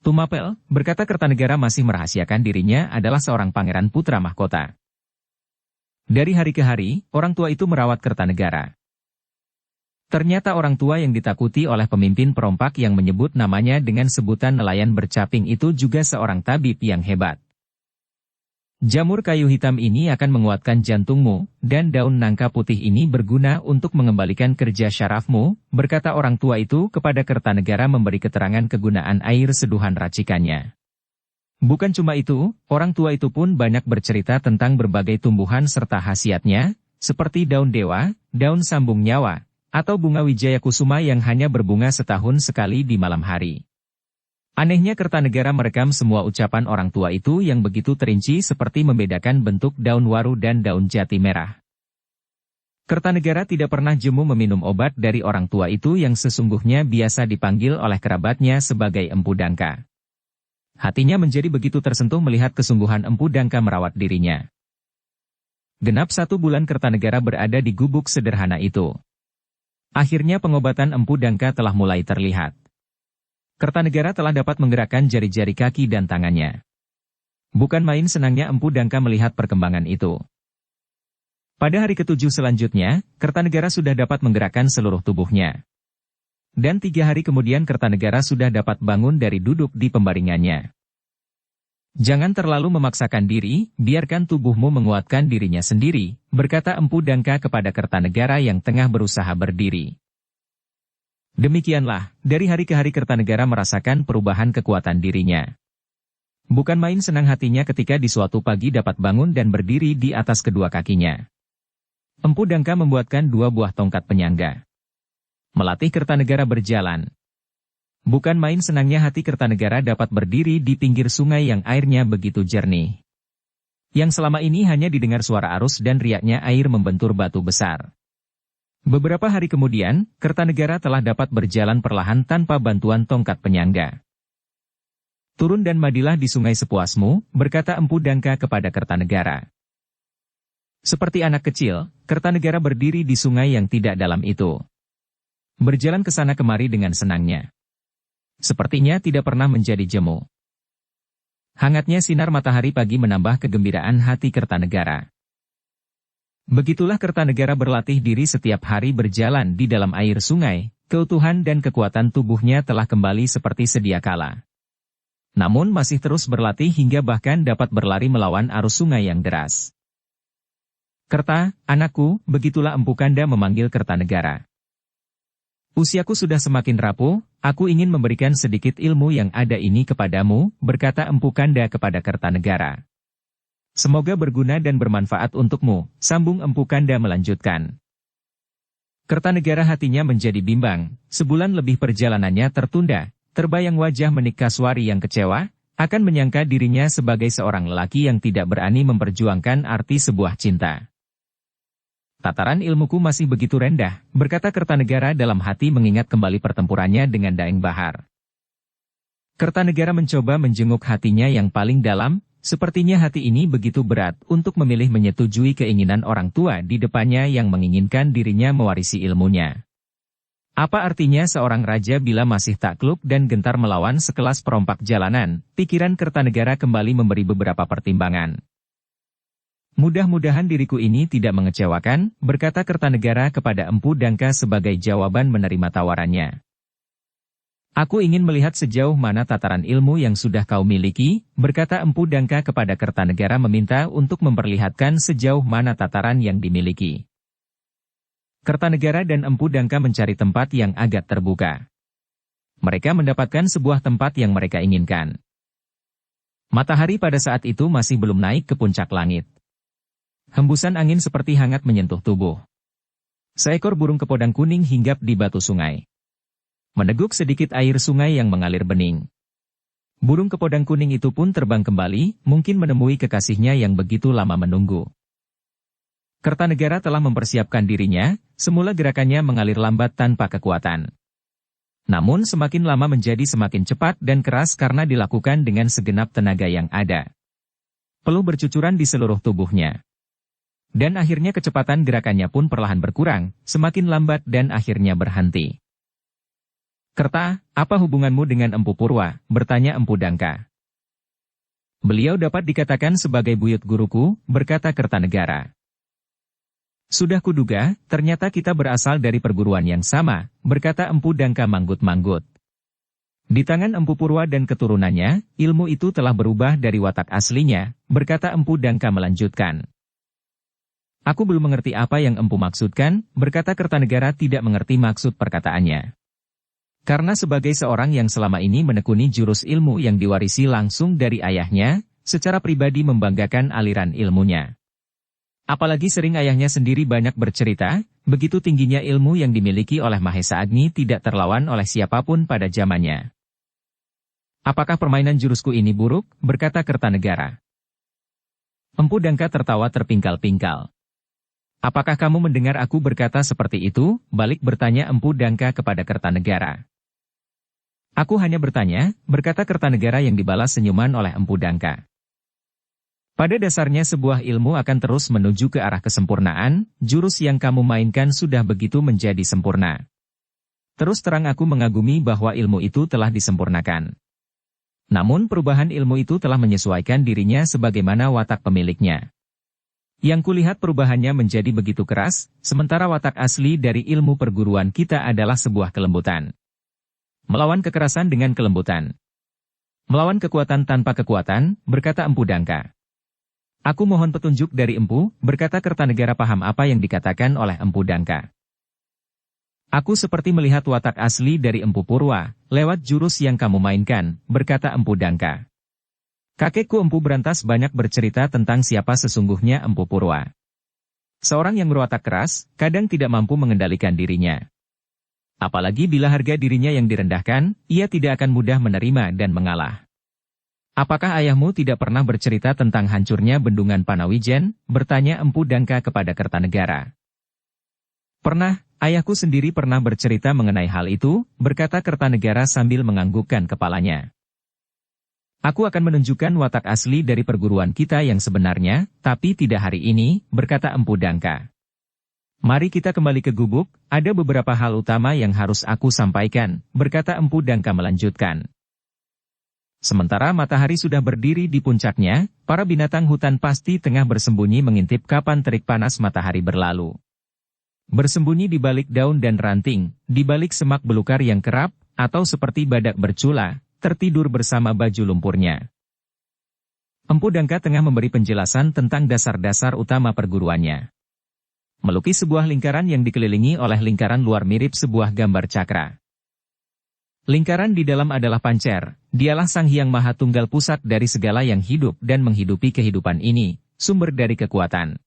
Tumapel, berkata Kertanegara masih merahasiakan dirinya adalah seorang pangeran putra mahkota. Dari hari ke hari, orang tua itu merawat Kertanegara. Ternyata orang tua yang ditakuti oleh pemimpin perompak yang menyebut namanya dengan sebutan nelayan bercaping itu juga seorang tabib yang hebat. Jamur kayu hitam ini akan menguatkan jantungmu, dan daun nangka putih ini berguna untuk mengembalikan kerja syarafmu, berkata orang tua itu kepada Kertanegara memberi keterangan kegunaan air seduhan racikannya. Bukan cuma itu, orang tua itu pun banyak bercerita tentang berbagai tumbuhan serta khasiatnya, seperti daun dewa, daun sambung nyawa, atau bunga Wijaya Kusuma yang hanya berbunga setahun sekali di malam hari. Anehnya Kertanegara merekam semua ucapan orang tua itu yang begitu terinci seperti membedakan bentuk daun waru dan daun jati merah. Kertanegara tidak pernah jemu meminum obat dari orang tua itu yang sesungguhnya biasa dipanggil oleh kerabatnya sebagai Empu Dangka. Hatinya menjadi begitu tersentuh melihat kesungguhan Empu Dangka merawat dirinya. Genap 1 bulan Kertanegara berada di gubuk sederhana itu. Akhirnya pengobatan Empu Dangka telah mulai terlihat. Kertanegara telah dapat menggerakkan jari-jari kaki dan tangannya. Bukan main senangnya Empu Dangka melihat perkembangan itu. Pada hari ke-7 selanjutnya, Kertanegara sudah dapat menggerakkan seluruh tubuhnya. Dan 3 hari kemudian Kertanegara sudah dapat bangun dari duduk di pembaringannya. Jangan terlalu memaksakan diri, biarkan tubuhmu menguatkan dirinya sendiri, berkata Empu Dangka kepada Kertanegara yang tengah berusaha berdiri. Demikianlah, dari hari ke hari Kertanegara merasakan perubahan kekuatan dirinya. Bukan main senang hatinya ketika di suatu pagi dapat bangun dan berdiri di atas kedua kakinya. Empu Dangka membuatkan 2 buah tongkat penyangga. Melatih Kertanegara berjalan. Bukan main senangnya hati Kertanegara dapat berdiri di pinggir sungai yang airnya begitu jernih. Yang selama ini hanya didengar suara arus dan riaknya air membentur batu besar. Beberapa hari kemudian, Kertanegara telah dapat berjalan perlahan tanpa bantuan tongkat penyangga. Turun dan madilah di sungai sepuasmu, berkata Empu Dangka kepada Kertanegara. Seperti anak kecil, Kertanegara berdiri di sungai yang tidak dalam itu. Berjalan ke sana kemari dengan senangnya. Sepertinya tidak pernah menjadi jemu. Hangatnya sinar matahari pagi menambah kegembiraan hati Kertanegara. Begitulah Kertanegara berlatih diri setiap hari berjalan di dalam air sungai, keutuhan dan kekuatan tubuhnya telah kembali seperti sedia kala. Namun masih terus berlatih hingga bahkan dapat berlari melawan arus sungai yang deras. Kerta, anakku, begitulah Empu Kanda memanggil Kertanegara. Usiaku sudah semakin rapuh, aku ingin memberikan sedikit ilmu yang ada ini kepadamu, berkata Empu Kanda kepada Kertanegara. Semoga berguna dan bermanfaat untukmu, sambung Empu Kanda melanjutkan. Kertanegara hatinya menjadi bimbang, sebulan lebih perjalanannya tertunda, terbayang wajah Menik Kaswari yang kecewa, akan menyangka dirinya sebagai seorang lelaki yang tidak berani memperjuangkan arti sebuah cinta. Tataran ilmuku masih begitu rendah, berkata Kertanegara dalam hati mengingat kembali pertempurannya dengan Daeng Bahar. Kertanegara mencoba menjenguk hatinya yang paling dalam, sepertinya hati ini begitu berat untuk memilih menyetujui keinginan orang tua di depannya yang menginginkan dirinya mewarisi ilmunya. Apa artinya seorang raja bila masih takluk dan gentar melawan sekelas perompak jalanan? Pikiran Kertanegara kembali memberi beberapa pertimbangan. Mudah-mudahan diriku ini tidak mengecewakan, berkata Kertanegara kepada Empu Dangka sebagai jawaban menerima tawarannya. Aku ingin melihat sejauh mana tataran ilmu yang sudah kau miliki, berkata Empu Dangka kepada Kertanegara meminta untuk memperlihatkan sejauh mana tataran yang dimiliki. Kertanegara dan Empu Dangka mencari tempat yang agak terbuka. Mereka mendapatkan sebuah tempat yang mereka inginkan. Matahari pada saat itu masih belum naik ke puncak langit. Hembusan angin seperti hangat menyentuh tubuh. Seekor burung kepodang kuning hinggap di batu sungai. Meneguk sedikit air sungai yang mengalir bening. Burung kepodang kuning itu pun terbang kembali, mungkin menemui kekasihnya yang begitu lama menunggu. Kertanegara telah mempersiapkan dirinya, semula gerakannya mengalir lambat tanpa kekuatan. Namun semakin lama menjadi semakin cepat dan keras karena dilakukan dengan segenap tenaga yang ada. Peluh bercucuran di seluruh tubuhnya. Dan akhirnya kecepatan gerakannya pun perlahan berkurang, semakin lambat dan akhirnya berhenti. "Kerta, apa hubunganmu dengan Empu Purwa?" bertanya Empu Dangka. "Beliau dapat dikatakan sebagai buyut guruku," berkata Kertanegara. "Sudah kuduga, ternyata kita berasal dari perguruan yang sama," berkata Empu Dangka manggut-manggut. "Di tangan Empu Purwa dan keturunannya, ilmu itu telah berubah dari watak aslinya," berkata Empu Dangka melanjutkan. "Aku belum mengerti apa yang Empu maksudkan," berkata Kertanegara tidak mengerti maksud perkataannya. Karena sebagai seorang yang selama ini menekuni jurus ilmu yang diwarisi langsung dari ayahnya, secara pribadi membanggakan aliran ilmunya. Apalagi sering ayahnya sendiri banyak bercerita, begitu tingginya ilmu yang dimiliki oleh Mahesa Agni tidak terlawan oleh siapapun pada zamannya. "Apakah permainan jurusku ini buruk?" berkata Kertanegara. Empu Dangka tertawa terpingkal-pingkal. "Apakah kamu mendengar aku berkata seperti itu?" balik bertanya Empu Dangka kepada Kertanegara. "Aku hanya bertanya," berkata Kertanegara yang dibalas senyuman oleh Empu Dangka. "Pada dasarnya sebuah ilmu akan terus menuju ke arah kesempurnaan, jurus yang kamu mainkan sudah begitu menjadi sempurna. Terus terang aku mengagumi bahwa ilmu itu telah disempurnakan. Namun perubahan ilmu itu telah menyesuaikan dirinya sebagaimana watak pemiliknya. Yang kulihat perubahannya menjadi begitu keras, sementara watak asli dari ilmu perguruan kita adalah sebuah kelembutan. Melawan kekerasan dengan kelembutan. Melawan kekuatan tanpa kekuatan," berkata Empu Dangka. "Aku mohon petunjuk dari Empu," berkata Kertanegara paham apa yang dikatakan oleh Empu Dangka. "Aku seperti melihat watak asli dari Empu Purwa, lewat jurus yang kamu mainkan," berkata Empu Dangka. "Kakekku Empu Berantas banyak bercerita tentang siapa sesungguhnya Empu Purwa. Seorang yang berwatak keras, kadang tidak mampu mengendalikan dirinya. Apalagi bila harga dirinya yang direndahkan, ia tidak akan mudah menerima dan mengalah. Apakah ayahmu tidak pernah bercerita tentang hancurnya bendungan Panawijen?" bertanya Empu Dangka kepada Kertanegara. "Pernah, ayahku sendiri pernah bercerita mengenai hal itu," berkata Kertanegara sambil menganggukkan kepalanya. "Aku akan menunjukkan watak asli dari perguruan kita yang sebenarnya, tapi tidak hari ini," berkata Empu Dangka. "Mari kita kembali ke gubuk, ada beberapa hal utama yang harus aku sampaikan," berkata Empu Dangka melanjutkan. Sementara matahari sudah berdiri di puncaknya, para binatang hutan pasti tengah bersembunyi mengintip kapan terik panas matahari berlalu. Bersembunyi di balik daun dan ranting, di balik semak belukar yang kerap, atau seperti badak bercula, tertidur bersama baju lumpurnya. Empu Dangka tengah memberi penjelasan tentang dasar-dasar utama perguruannya. Melukis sebuah lingkaran yang dikelilingi oleh lingkaran luar mirip sebuah gambar cakra. Lingkaran di dalam adalah Pancer, dialah Sang Hyang Maha Tunggal pusat dari segala yang hidup dan menghidupi kehidupan ini, sumber dari kekuatan.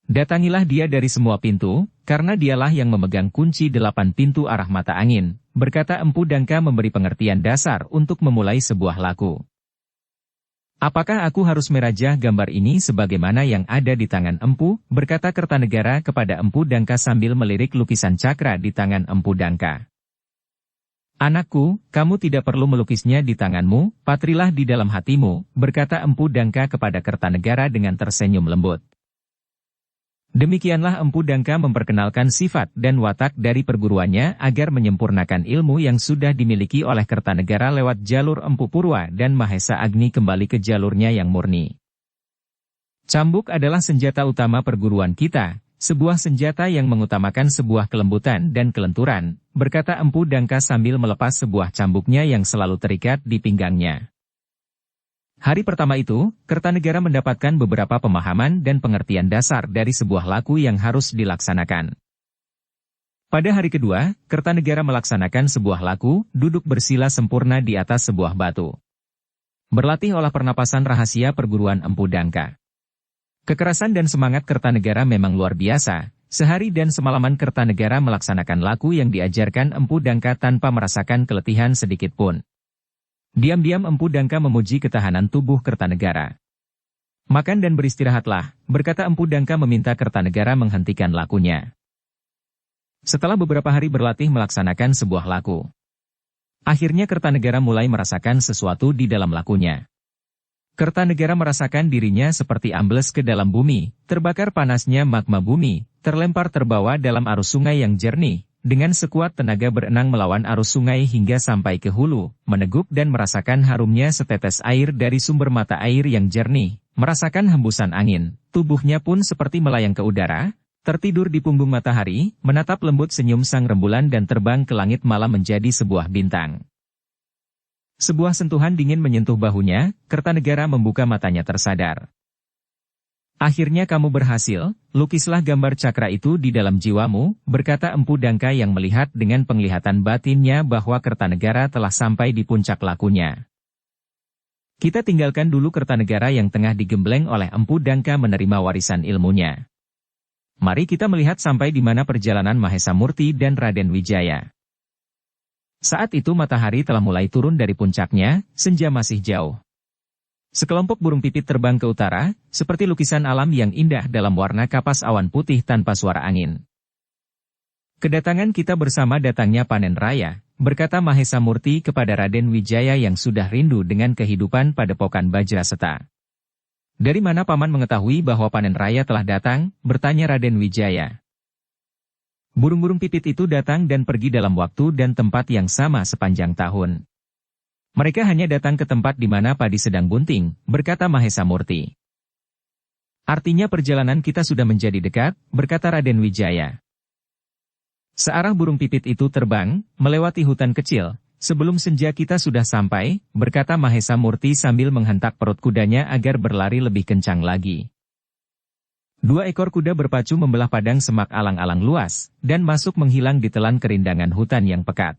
Datangilah dia dari semua pintu, karena dialah yang memegang kunci 8 pintu arah mata angin, berkata Empu Dangka memberi pengertian dasar untuk memulai sebuah laku. "Apakah aku harus merajah gambar ini sebagaimana yang ada di tangan Empu?" berkata Kertanegara kepada Empu Dangka sambil melirik lukisan cakra di tangan Empu Dangka. "Anakku, kamu tidak perlu melukisnya di tanganmu, patrilah di dalam hatimu," berkata Empu Dangka kepada Kertanegara dengan tersenyum lembut. Demikianlah Empu Dangka memperkenalkan sifat dan watak dari perguruannya agar menyempurnakan ilmu yang sudah dimiliki oleh Kertanegara lewat jalur Empu Purwa dan Mahesa Agni kembali ke jalurnya yang murni. "Cambuk adalah senjata utama perguruan kita, sebuah senjata yang mengutamakan sebuah kelembutan dan kelenturan," berkata Empu Dangka sambil melepas sebuah cambuknya yang selalu terikat di pinggangnya. Hari pertama itu, Kertanegara mendapatkan beberapa pemahaman dan pengertian dasar dari sebuah laku yang harus dilaksanakan. Pada hari kedua, Kertanegara melaksanakan sebuah laku, duduk bersila sempurna di atas sebuah batu. Berlatih olah pernapasan rahasia perguruan Empu Dangka. Kekerasan dan semangat Kertanegara memang luar biasa. Sehari dan semalaman Kertanegara melaksanakan laku yang diajarkan Empu Dangka tanpa merasakan keletihan sedikit pun. Diam-diam Empu Dangka memuji ketahanan tubuh Kertanegara. Makan dan beristirahatlah, berkata Empu Dangka meminta Kertanegara menghentikan lakunya. Setelah beberapa hari berlatih melaksanakan sebuah laku, akhirnya Kertanegara mulai merasakan sesuatu di dalam lakunya. Kertanegara merasakan dirinya seperti ambles ke dalam bumi, terbakar panasnya magma bumi, terlempar terbawa dalam arus sungai yang jernih, dengan sekuat tenaga berenang melawan arus sungai hingga sampai ke hulu, meneguk dan merasakan harumnya setetes air dari sumber mata air yang jernih. Merasakan hembusan angin, tubuhnya pun seperti melayang ke udara, tertidur di punggung matahari, menatap lembut senyum sang rembulan dan terbang ke langit malam menjadi sebuah bintang. Sebuah sentuhan dingin menyentuh bahunya, Kertanegara membuka matanya tersadar. Akhirnya kamu berhasil, lukislah gambar cakra itu di dalam jiwamu, berkata Empu Dangka yang melihat dengan penglihatan batinnya bahwa Kertanegara telah sampai di puncak lakunya. Kita tinggalkan dulu Kertanegara yang tengah digembleng oleh Empu Dangka menerima warisan ilmunya. Mari kita melihat sampai di mana perjalanan Mahesa Murti dan Raden Wijaya. Saat itu matahari telah mulai turun dari puncaknya, senja masih jauh. Sekelompok burung pipit terbang ke utara, seperti lukisan alam yang indah dalam warna kapas awan putih tanpa suara angin. Kedatangan kita bersama datangnya panen raya, berkata Mahesa Murti kepada Raden Wijaya yang sudah rindu dengan kehidupan padepokan Bajraseta. Dari mana paman mengetahui bahwa panen raya telah datang, bertanya Raden Wijaya. Burung-burung pipit itu datang dan pergi dalam waktu dan tempat yang sama sepanjang tahun. Mereka hanya datang ke tempat di mana padi sedang bunting, berkata Mahesa Murti. Artinya perjalanan kita sudah menjadi dekat, berkata Raden Wijaya. Searah burung pipit itu terbang, melewati hutan kecil. Sebelum senja kita sudah sampai, berkata Mahesa Murti sambil menghentak perut kudanya agar berlari lebih kencang lagi. 2 ekor kuda berpacu membelah padang semak alang-alang luas, dan masuk menghilang di telan kerindangan hutan yang pekat.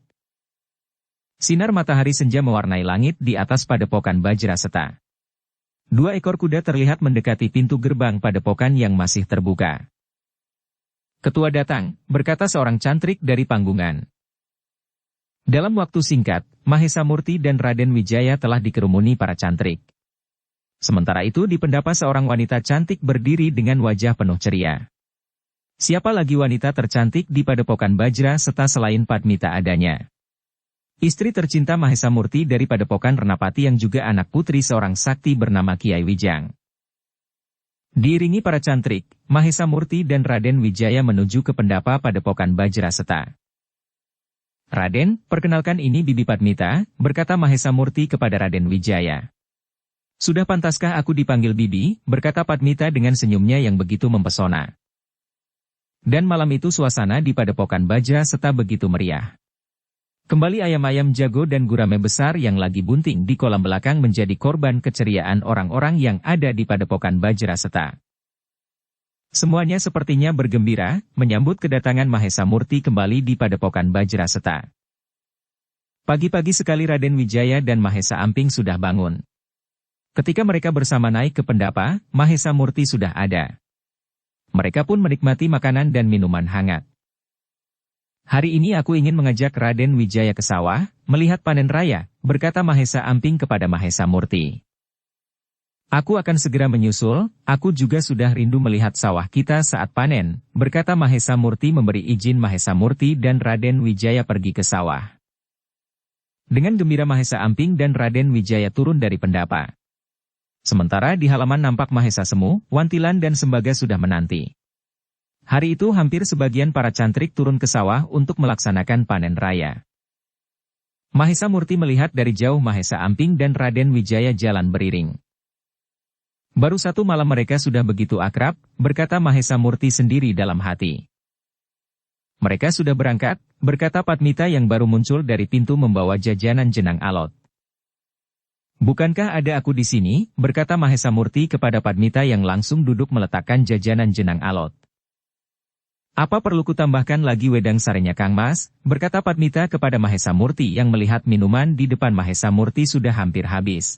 Sinar matahari senja mewarnai langit di atas padepokan Bajraseta. 2 ekor kuda terlihat mendekati pintu gerbang padepokan yang masih terbuka. Ketua datang, berkata seorang cantrik dari panggungan. Dalam waktu singkat, Mahesa Murti dan Raden Wijaya telah dikerumuni para cantrik. Sementara itu di pendapa seorang wanita cantik berdiri dengan wajah penuh ceria. Siapa lagi wanita tercantik di padepokan Bajraseta selain Padmita adanya? Istri tercinta Mahesa Murti dari padepokan Renapati yang juga anak putri seorang sakti bernama Kiai Wijang. Diiringi para cantrik, Mahesa Murti dan Raden Wijaya menuju ke pendapa padepokan Bajraseta. Raden, perkenalkan ini Bibi Padmita, berkata Mahesa Murti kepada Raden Wijaya. Sudah pantaskah aku dipanggil Bibi, berkata Padmita dengan senyumnya yang begitu mempesona. Dan malam itu suasana di padepokan Bajraseta begitu meriah. Kembali ayam-ayam jago dan gurame besar yang lagi bunting di kolam belakang menjadi korban keceriaan orang-orang yang ada di padepokan Bajraseta. Semuanya sepertinya bergembira, menyambut kedatangan Mahesa Murti kembali di padepokan Bajraseta. Pagi-pagi sekali Raden Wijaya dan Mahesa Amping sudah bangun. Ketika mereka bersama naik ke pendapa, Mahesa Murti sudah ada. Mereka pun menikmati makanan dan minuman hangat. Hari ini aku ingin mengajak Raden Wijaya ke sawah, melihat panen raya, berkata Mahesa Amping kepada Mahesa Murti. Aku akan segera menyusul, aku juga sudah rindu melihat sawah kita saat panen, berkata Mahesa Murti memberi izin Mahesa Murti dan Raden Wijaya pergi ke sawah. Dengan gembira Mahesa Amping dan Raden Wijaya turun dari pendapa. Sementara di halaman nampak Mahesa Semu, Wantilan dan Sembaga sudah menanti. Hari itu hampir sebagian para cantrik turun ke sawah untuk melaksanakan panen raya. Mahesa Murti melihat dari jauh Mahesa Amping dan Raden Wijaya jalan beriring. Baru satu malam mereka sudah begitu akrab, berkata Mahesa Murti sendiri dalam hati. Mereka sudah berangkat, berkata Padmita yang baru muncul dari pintu membawa jajanan jenang alot. Bukankah ada aku di sini, berkata Mahesa Murti kepada Padmita yang langsung duduk meletakkan jajanan jenang alot. Apa perlu kutambahkan lagi wedang sarenya Kang Mas, berkata Padmita kepada Mahesa Murti yang melihat minuman di depan Mahesa Murti sudah hampir habis.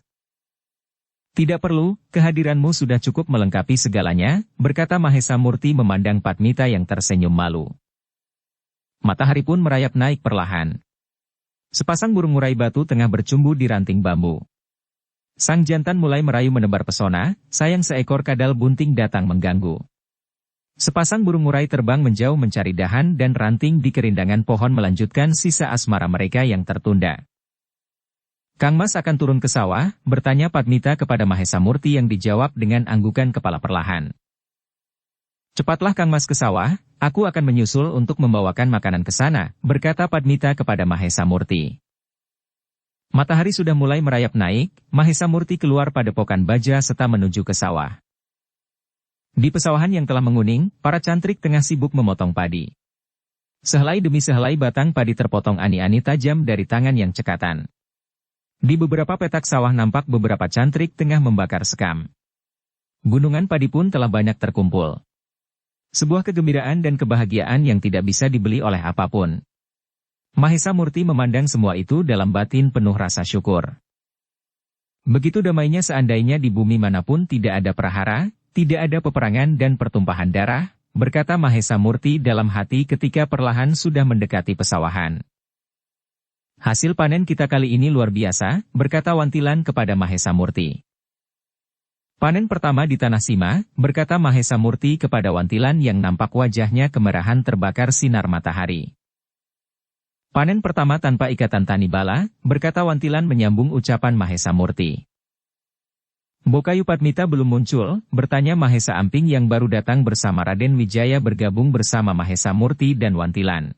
Tidak perlu, kehadiranmu sudah cukup melengkapi segalanya, berkata Mahesa Murti memandang Padmita yang tersenyum malu. Matahari pun merayap naik perlahan. Sepasang burung murai batu tengah bercumbu di ranting bambu. Sang jantan mulai merayu menebar pesona, sayang seekor kadal bunting datang mengganggu. Sepasang burung murai terbang menjauh mencari dahan dan ranting di kerindangan pohon melanjutkan sisa asmara mereka yang tertunda. Kang Mas akan turun ke sawah, bertanya Padmita kepada Mahesa Murti yang dijawab dengan anggukan kepala perlahan. Cepatlah Kang Mas ke sawah, aku akan menyusul untuk membawakan makanan ke sana, berkata Padmita kepada Mahesa Murti. Matahari sudah mulai merayap naik, Mahesa Murti keluar padepokan baja serta menuju ke sawah. Di pesawahan yang telah menguning, para cantrik tengah sibuk memotong padi. Sehelai demi sehelai batang padi terpotong ani-ani tajam dari tangan yang cekatan. Di beberapa petak sawah nampak beberapa cantrik tengah membakar sekam. Gunungan padi pun telah banyak terkumpul. Sebuah kegembiraan dan kebahagiaan yang tidak bisa dibeli oleh apapun. Mahesa Murti memandang semua itu dalam batin penuh rasa syukur. Begitu damainya seandainya di bumi manapun tidak ada prahara, tidak ada peperangan dan pertumpahan darah, berkata Mahesa Murti dalam hati ketika perlahan sudah mendekati pesawahan. Hasil panen kita kali ini luar biasa, berkata Wantilan kepada Mahesa Murti. Panen pertama di Tanah Sima, berkata Mahesa Murti kepada Wantilan yang nampak wajahnya kemerahan terbakar sinar matahari. Panen pertama tanpa ikatan tani bala, berkata Wantilan menyambung ucapan Mahesa Murti. Bokayu Padmita belum muncul, bertanya Mahesa Amping yang baru datang bersama Raden Wijaya bergabung bersama Mahesa Murti dan Wantilan.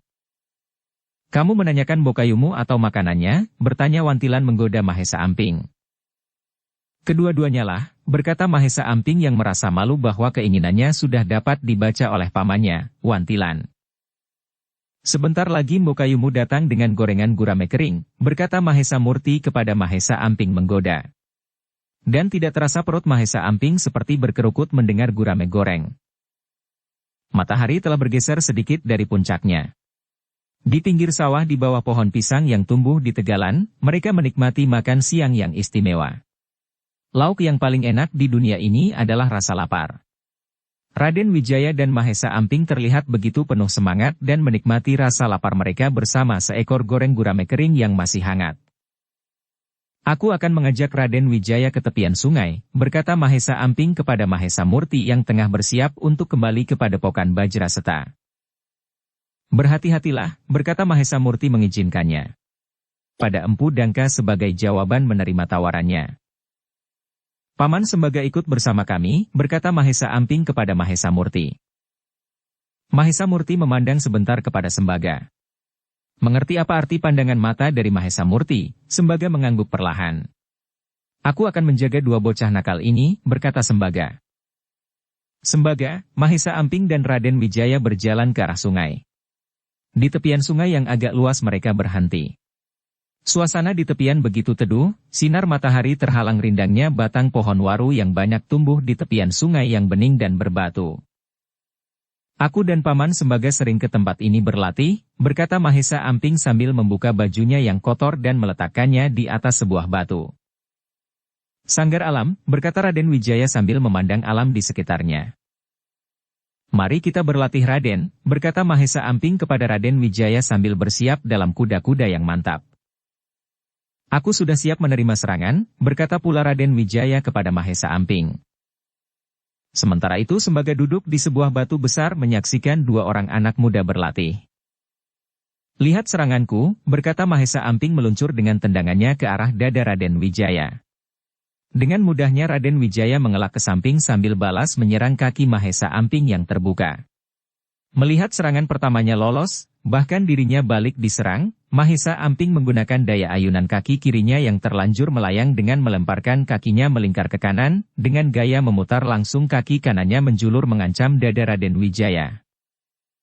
Kamu menanyakan Bokayumu atau makanannya, bertanya Wantilan menggoda Mahesa Amping. Kedua-duanya lah, berkata Mahesa Amping yang merasa malu bahwa keinginannya sudah dapat dibaca oleh pamannya, Wantilan. Sebentar lagi Bokayumu datang dengan gorengan gurame kering, berkata Mahesa Murti kepada Mahesa Amping menggoda. Dan tidak terasa perut Mahesa Amping seperti berkerukut mendengar gurame goreng. Matahari telah bergeser sedikit dari puncaknya. Di pinggir sawah di bawah pohon pisang yang tumbuh di tegalan, mereka menikmati makan siang yang istimewa. Lauk yang paling enak di dunia ini adalah rasa lapar. Raden Wijaya dan Mahesa Amping terlihat begitu penuh semangat dan menikmati rasa lapar mereka bersama seekor goreng gurame kering yang masih hangat. Aku akan mengajak Raden Wijaya ke tepian sungai, berkata Mahesa Amping kepada Mahesa Murti yang tengah bersiap untuk kembali ke padepokan Bajraseta. Berhati-hatilah, berkata Mahesa Murti mengizinkannya. Pada Empu Dangka sebagai jawaban menerima tawarannya. Paman Sembaga ikut bersama kami, berkata Mahesa Amping kepada Mahesa Murti. Mahesa Murti memandang sebentar kepada Sembaga. Mengerti apa arti pandangan mata dari Mahesa Murti, Sembaga mengangguk perlahan. Aku akan menjaga dua bocah nakal ini, berkata Sembaga. Sembaga, Mahesa Amping dan Raden Wijaya berjalan ke arah sungai. Di tepian sungai yang agak luas mereka berhenti. Suasana di tepian begitu teduh, sinar matahari terhalang rindangnya batang pohon waru yang banyak tumbuh di tepian sungai yang bening dan berbatu. Aku dan Paman Sembaga sering ke tempat ini berlatih, berkata Mahesa Amping sambil membuka bajunya yang kotor dan meletakkannya di atas sebuah batu. Sanggar alam, berkata Raden Wijaya sambil memandang alam di sekitarnya. Mari kita berlatih Raden, berkata Mahesa Amping kepada Raden Wijaya sambil bersiap dalam kuda-kuda yang mantap. Aku sudah siap menerima serangan, berkata pula Raden Wijaya kepada Mahesa Amping. Sementara itu Sembaga duduk di sebuah batu besar menyaksikan dua orang anak muda berlatih. Lihat seranganku, berkata Mahesa Amping meluncur dengan tendangannya ke arah dada Raden Wijaya. Dengan mudahnya Raden Wijaya mengelak ke samping sambil balas menyerang kaki Mahesa Amping yang terbuka. Melihat serangan pertamanya lolos, bahkan dirinya balik diserang, Mahesa Amping menggunakan daya ayunan kaki kirinya yang terlanjur melayang dengan melemparkan kakinya melingkar ke kanan, dengan gaya memutar langsung kaki kanannya menjulur mengancam dada Raden Wijaya.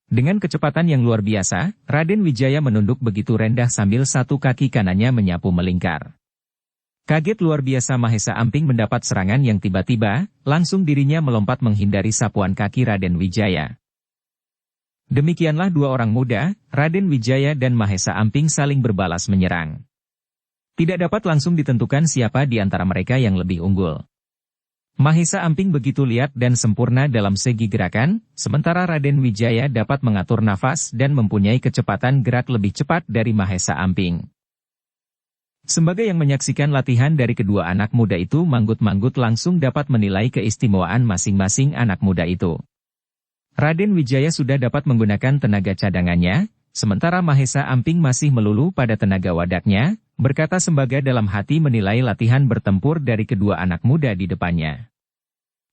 Dengan kecepatan yang luar biasa, Raden Wijaya menunduk begitu rendah sambil satu kaki kanannya menyapu melingkar. Kaget luar biasa Mahesa Amping mendapat serangan yang tiba-tiba, langsung dirinya melompat menghindari sapuan kaki Raden Wijaya. Demikianlah dua orang muda, Raden Wijaya dan Mahesa Amping saling berbalas menyerang. Tidak dapat langsung ditentukan siapa di antara mereka yang lebih unggul. Mahesa Amping begitu lihat dan sempurna dalam segi gerakan, sementara Raden Wijaya dapat mengatur nafas dan mempunyai kecepatan gerak lebih cepat dari Mahesa Amping. Sembaga yang menyaksikan latihan dari kedua anak muda itu manggut-manggut langsung dapat menilai keistimewaan masing-masing anak muda itu. Raden Wijaya sudah dapat menggunakan tenaga cadangannya, sementara Mahesa Amping masih melulu pada tenaga wadaknya, berkata Sembaga dalam hati menilai latihan bertempur dari kedua anak muda di depannya.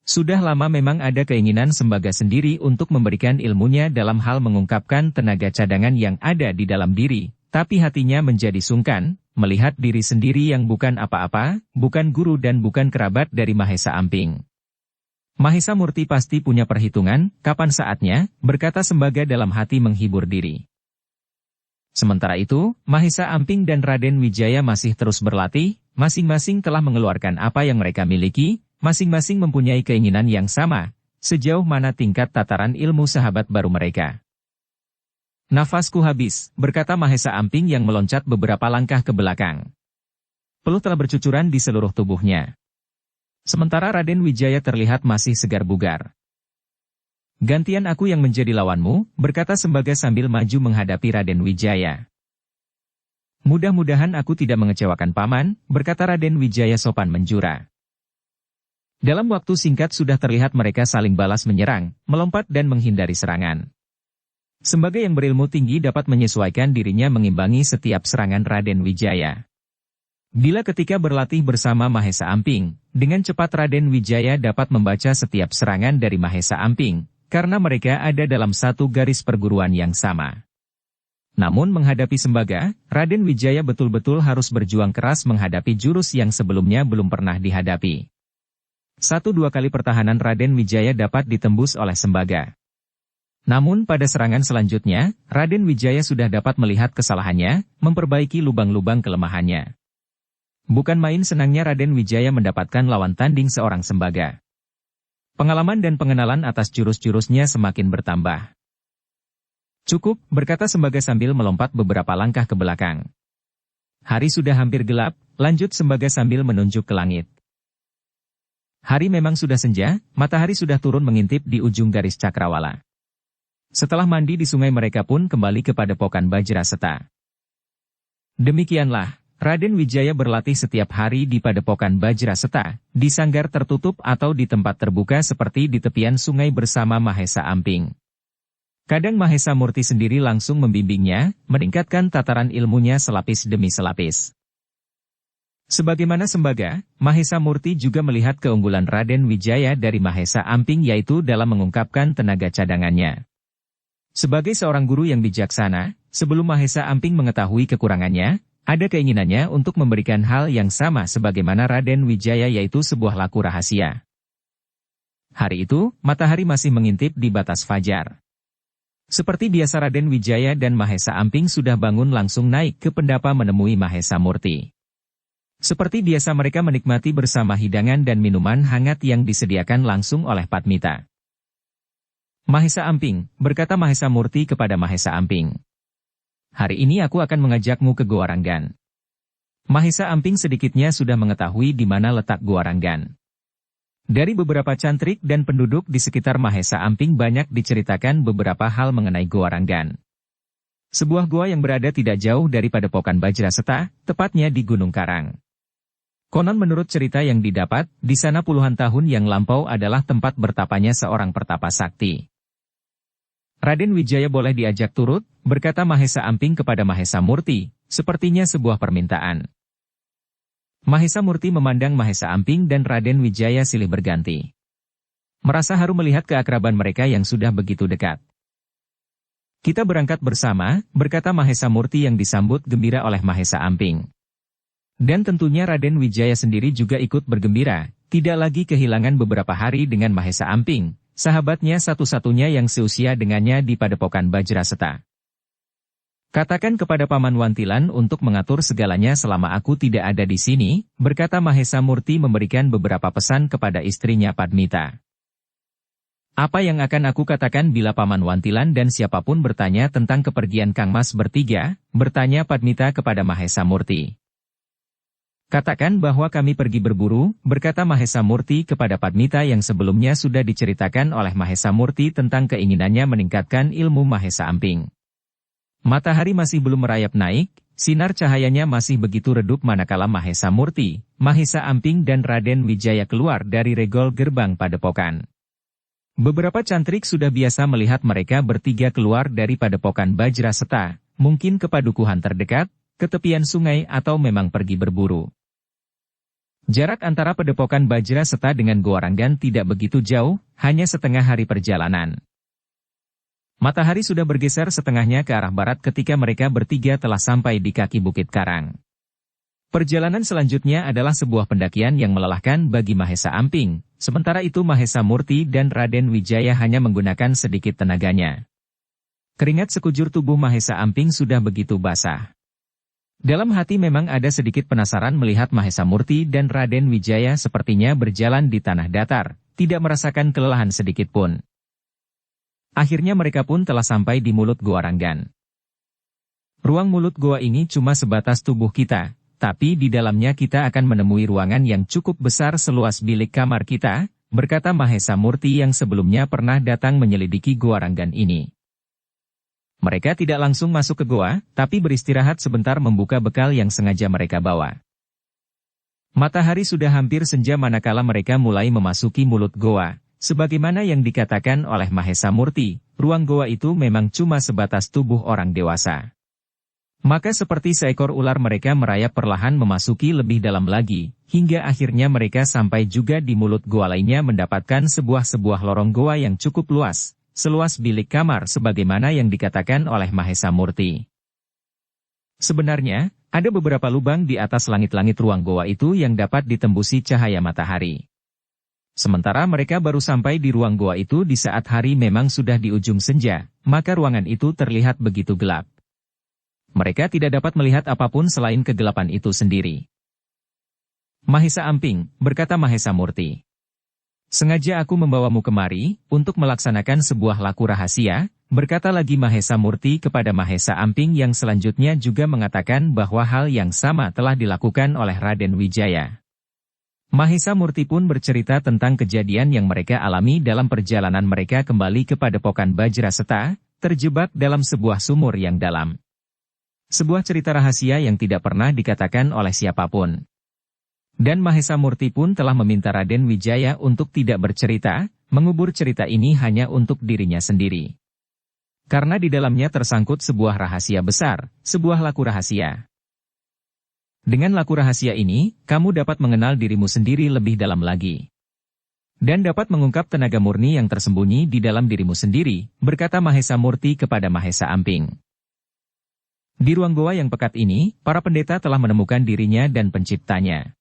Sudah lama memang ada keinginan Sembaga sendiri untuk memberikan ilmunya dalam hal mengungkapkan tenaga cadangan yang ada di dalam diri, tapi hatinya menjadi sungkan, melihat diri sendiri yang bukan apa-apa, bukan guru dan bukan kerabat dari Mahesa Amping. Mahesa Murti pasti punya perhitungan, kapan saatnya, berkata Sembaga dalam hati menghibur diri. Sementara itu, Mahesa Amping dan Raden Wijaya masih terus berlatih, masing-masing telah mengeluarkan apa yang mereka miliki, masing-masing mempunyai keinginan yang sama, sejauh mana tingkat tataran ilmu sahabat baru mereka. Nafasku habis, berkata Mahesa Amping yang meloncat beberapa langkah ke belakang. Peluh telah bercucuran di seluruh tubuhnya. Sementara Raden Wijaya terlihat masih segar bugar. Gantian aku yang menjadi lawanmu, berkata Sembaga sambil maju menghadapi Raden Wijaya. Mudah-mudahan aku tidak mengecewakan paman, berkata Raden Wijaya sopan menjura. Dalam waktu singkat sudah terlihat mereka saling balas menyerang, melompat dan menghindari serangan. Sembaga yang berilmu tinggi dapat menyesuaikan dirinya mengimbangi setiap serangan Raden Wijaya. Bila ketika berlatih bersama Mahesa Amping, dengan cepat Raden Wijaya dapat membaca setiap serangan dari Mahesa Amping, karena mereka ada dalam satu garis perguruan yang sama. Namun menghadapi Sembaga, Raden Wijaya betul-betul harus berjuang keras menghadapi jurus yang sebelumnya belum pernah dihadapi. 1-2 kali pertahanan Raden Wijaya dapat ditembus oleh Sembaga. Namun pada serangan selanjutnya, Raden Wijaya sudah dapat melihat kesalahannya, memperbaiki lubang-lubang kelemahannya. Bukan main senangnya Raden Wijaya mendapatkan lawan tanding seorang Sembaga. Pengalaman dan pengenalan atas jurus-jurusnya semakin bertambah. Cukup, berkata Sembaga sambil melompat beberapa langkah ke belakang. Hari sudah hampir gelap, lanjut Sembaga sambil menunjuk ke langit. Hari memang sudah senja, matahari sudah turun mengintip di ujung garis cakrawala. Setelah mandi di sungai mereka pun kembali ke padepokan Bajraseta. Demikianlah, Raden Wijaya berlatih setiap hari di padepokan Bajraseta, di sanggar tertutup atau di tempat terbuka seperti di tepian sungai bersama Mahesa Amping. Kadang Mahesa Murti sendiri langsung membimbingnya, meningkatkan tataran ilmunya selapis demi selapis. Sebagaimana Sembaga, Mahesa Murti juga melihat keunggulan Raden Wijaya dari Mahesa Amping yaitu dalam mengungkapkan tenaga cadangannya. Sebagai seorang guru yang bijaksana, sebelum Mahesa Amping mengetahui kekurangannya, ada keinginannya untuk memberikan hal yang sama sebagaimana Raden Wijaya yaitu sebuah laku rahasia. Hari itu, matahari masih mengintip di batas fajar. Seperti biasa Raden Wijaya dan Mahesa Amping sudah bangun langsung naik ke pendapa menemui Mahesa Murti. Seperti biasa mereka menikmati bersama hidangan dan minuman hangat yang disediakan langsung oleh Padmita. Mahesa Amping, berkata Mahesa Murti kepada Mahesa Amping. Hari ini aku akan mengajakmu ke Goa Ranggan. Mahesa Amping sedikitnya sudah mengetahui di mana letak Goa Ranggan. Dari beberapa cantrik dan penduduk di sekitar Mahesa Amping banyak diceritakan beberapa hal mengenai Goa Ranggan. Sebuah goa yang berada tidak jauh dari padepokan Bajraseta, tepatnya di Gunung Karang. Konon menurut cerita yang didapat, di sana puluhan tahun yang lampau adalah tempat bertapanya seorang pertapa sakti. Raden Wijaya boleh diajak turut, berkata Mahesa Amping kepada Mahesa Murti, sepertinya sebuah permintaan. Mahesa Murti memandang Mahesa Amping dan Raden Wijaya silih berganti. Merasa haru melihat keakraban mereka yang sudah begitu dekat. Kita berangkat bersama, berkata Mahesa Murti yang disambut gembira oleh Mahesa Amping. Dan tentunya Raden Wijaya sendiri juga ikut bergembira, tidak lagi kehilangan beberapa hari dengan Mahesa Amping, sahabatnya satu-satunya yang seusia dengannya di padepokan Bajraseta. Katakan kepada Paman Wantilan untuk mengatur segalanya selama aku tidak ada di sini, berkata Mahesa Murti memberikan beberapa pesan kepada istrinya Padmita. Apa yang akan aku katakan bila Paman Wantilan dan siapapun bertanya tentang kepergian Kang Mas bertiga, bertanya Padmita kepada Mahesa Murti. Katakan bahwa kami pergi berburu, berkata Mahesa Murti kepada Padmita yang sebelumnya sudah diceritakan oleh Mahesa Murti tentang keinginannya meningkatkan ilmu Mahesa Amping. Matahari masih belum merayap naik, sinar cahayanya masih begitu redup manakala Mahesa Murti, Mahesa Amping dan Raden Wijaya keluar dari regol gerbang padepokan. Beberapa cantrik sudah biasa melihat mereka bertiga keluar dari padepokan Bajraseta, mungkin ke padukuhan terdekat, ke tepian sungai atau memang pergi berburu. Jarak antara padepokan Bajraseta dengan Goa Ranggan tidak begitu jauh, hanya setengah hari perjalanan. Matahari sudah bergeser setengahnya ke arah barat ketika mereka bertiga telah sampai di kaki Bukit Karang. Perjalanan selanjutnya adalah sebuah pendakian yang melelahkan bagi Mahesa Amping, sementara itu Mahesa Murti dan Raden Wijaya hanya menggunakan sedikit tenaganya. Keringat sekujur tubuh Mahesa Amping sudah begitu basah. Dalam hati memang ada sedikit penasaran melihat Mahesa Murti dan Raden Wijaya sepertinya berjalan di tanah datar, tidak merasakan kelelahan sedikit pun. Akhirnya mereka pun telah sampai di mulut Goa Ranggan. Ruang mulut goa ini cuma sebatas tubuh kita, tapi di dalamnya kita akan menemui ruangan yang cukup besar seluas bilik kamar kita, berkata Mahesa Murti yang sebelumnya pernah datang menyelidiki Goa Ranggan ini. Mereka tidak langsung masuk ke goa, tapi beristirahat sebentar membuka bekal yang sengaja mereka bawa. Matahari sudah hampir senja manakala mereka mulai memasuki mulut goa. Sebagaimana yang dikatakan oleh Mahesa Murti, ruang goa itu memang cuma sebatas tubuh orang dewasa. Maka seperti seekor ular mereka merayap perlahan memasuki lebih dalam lagi, hingga akhirnya mereka sampai juga di mulut goa lainnya mendapatkan sebuah lorong goa yang cukup luas, seluas bilik kamar sebagaimana yang dikatakan oleh Mahesa Murti. Sebenarnya, ada beberapa lubang di atas langit-langit ruang goa itu yang dapat ditembusi cahaya matahari. Sementara mereka baru sampai di ruang goa itu di saat hari memang sudah di ujung senja, maka ruangan itu terlihat begitu gelap. Mereka tidak dapat melihat apapun selain kegelapan itu sendiri. Mahesa Amping, berkata Mahesa Murti. Sengaja aku membawamu kemari, untuk melaksanakan sebuah laku rahasia, berkata lagi Mahesa Murti kepada Mahesa Amping yang selanjutnya juga mengatakan bahwa hal yang sama telah dilakukan oleh Raden Wijaya. Mahesa Murti pun bercerita tentang kejadian yang mereka alami dalam perjalanan mereka kembali ke padepokan Bajraseta, terjebak dalam sebuah sumur yang dalam. Sebuah cerita rahasia yang tidak pernah dikatakan oleh siapapun. Dan Mahesa Murti pun telah meminta Raden Wijaya untuk tidak bercerita, mengubur cerita ini hanya untuk dirinya sendiri. Karena di dalamnya tersangkut sebuah rahasia besar, sebuah laku rahasia. Dengan laku rahasia ini, kamu dapat mengenal dirimu sendiri lebih dalam lagi. Dan dapat mengungkap tenaga murni yang tersembunyi di dalam dirimu sendiri, berkata Mahesa Murti kepada Mahesa Amping. Di ruang goa yang pekat ini, para pendeta telah menemukan dirinya dan penciptanya.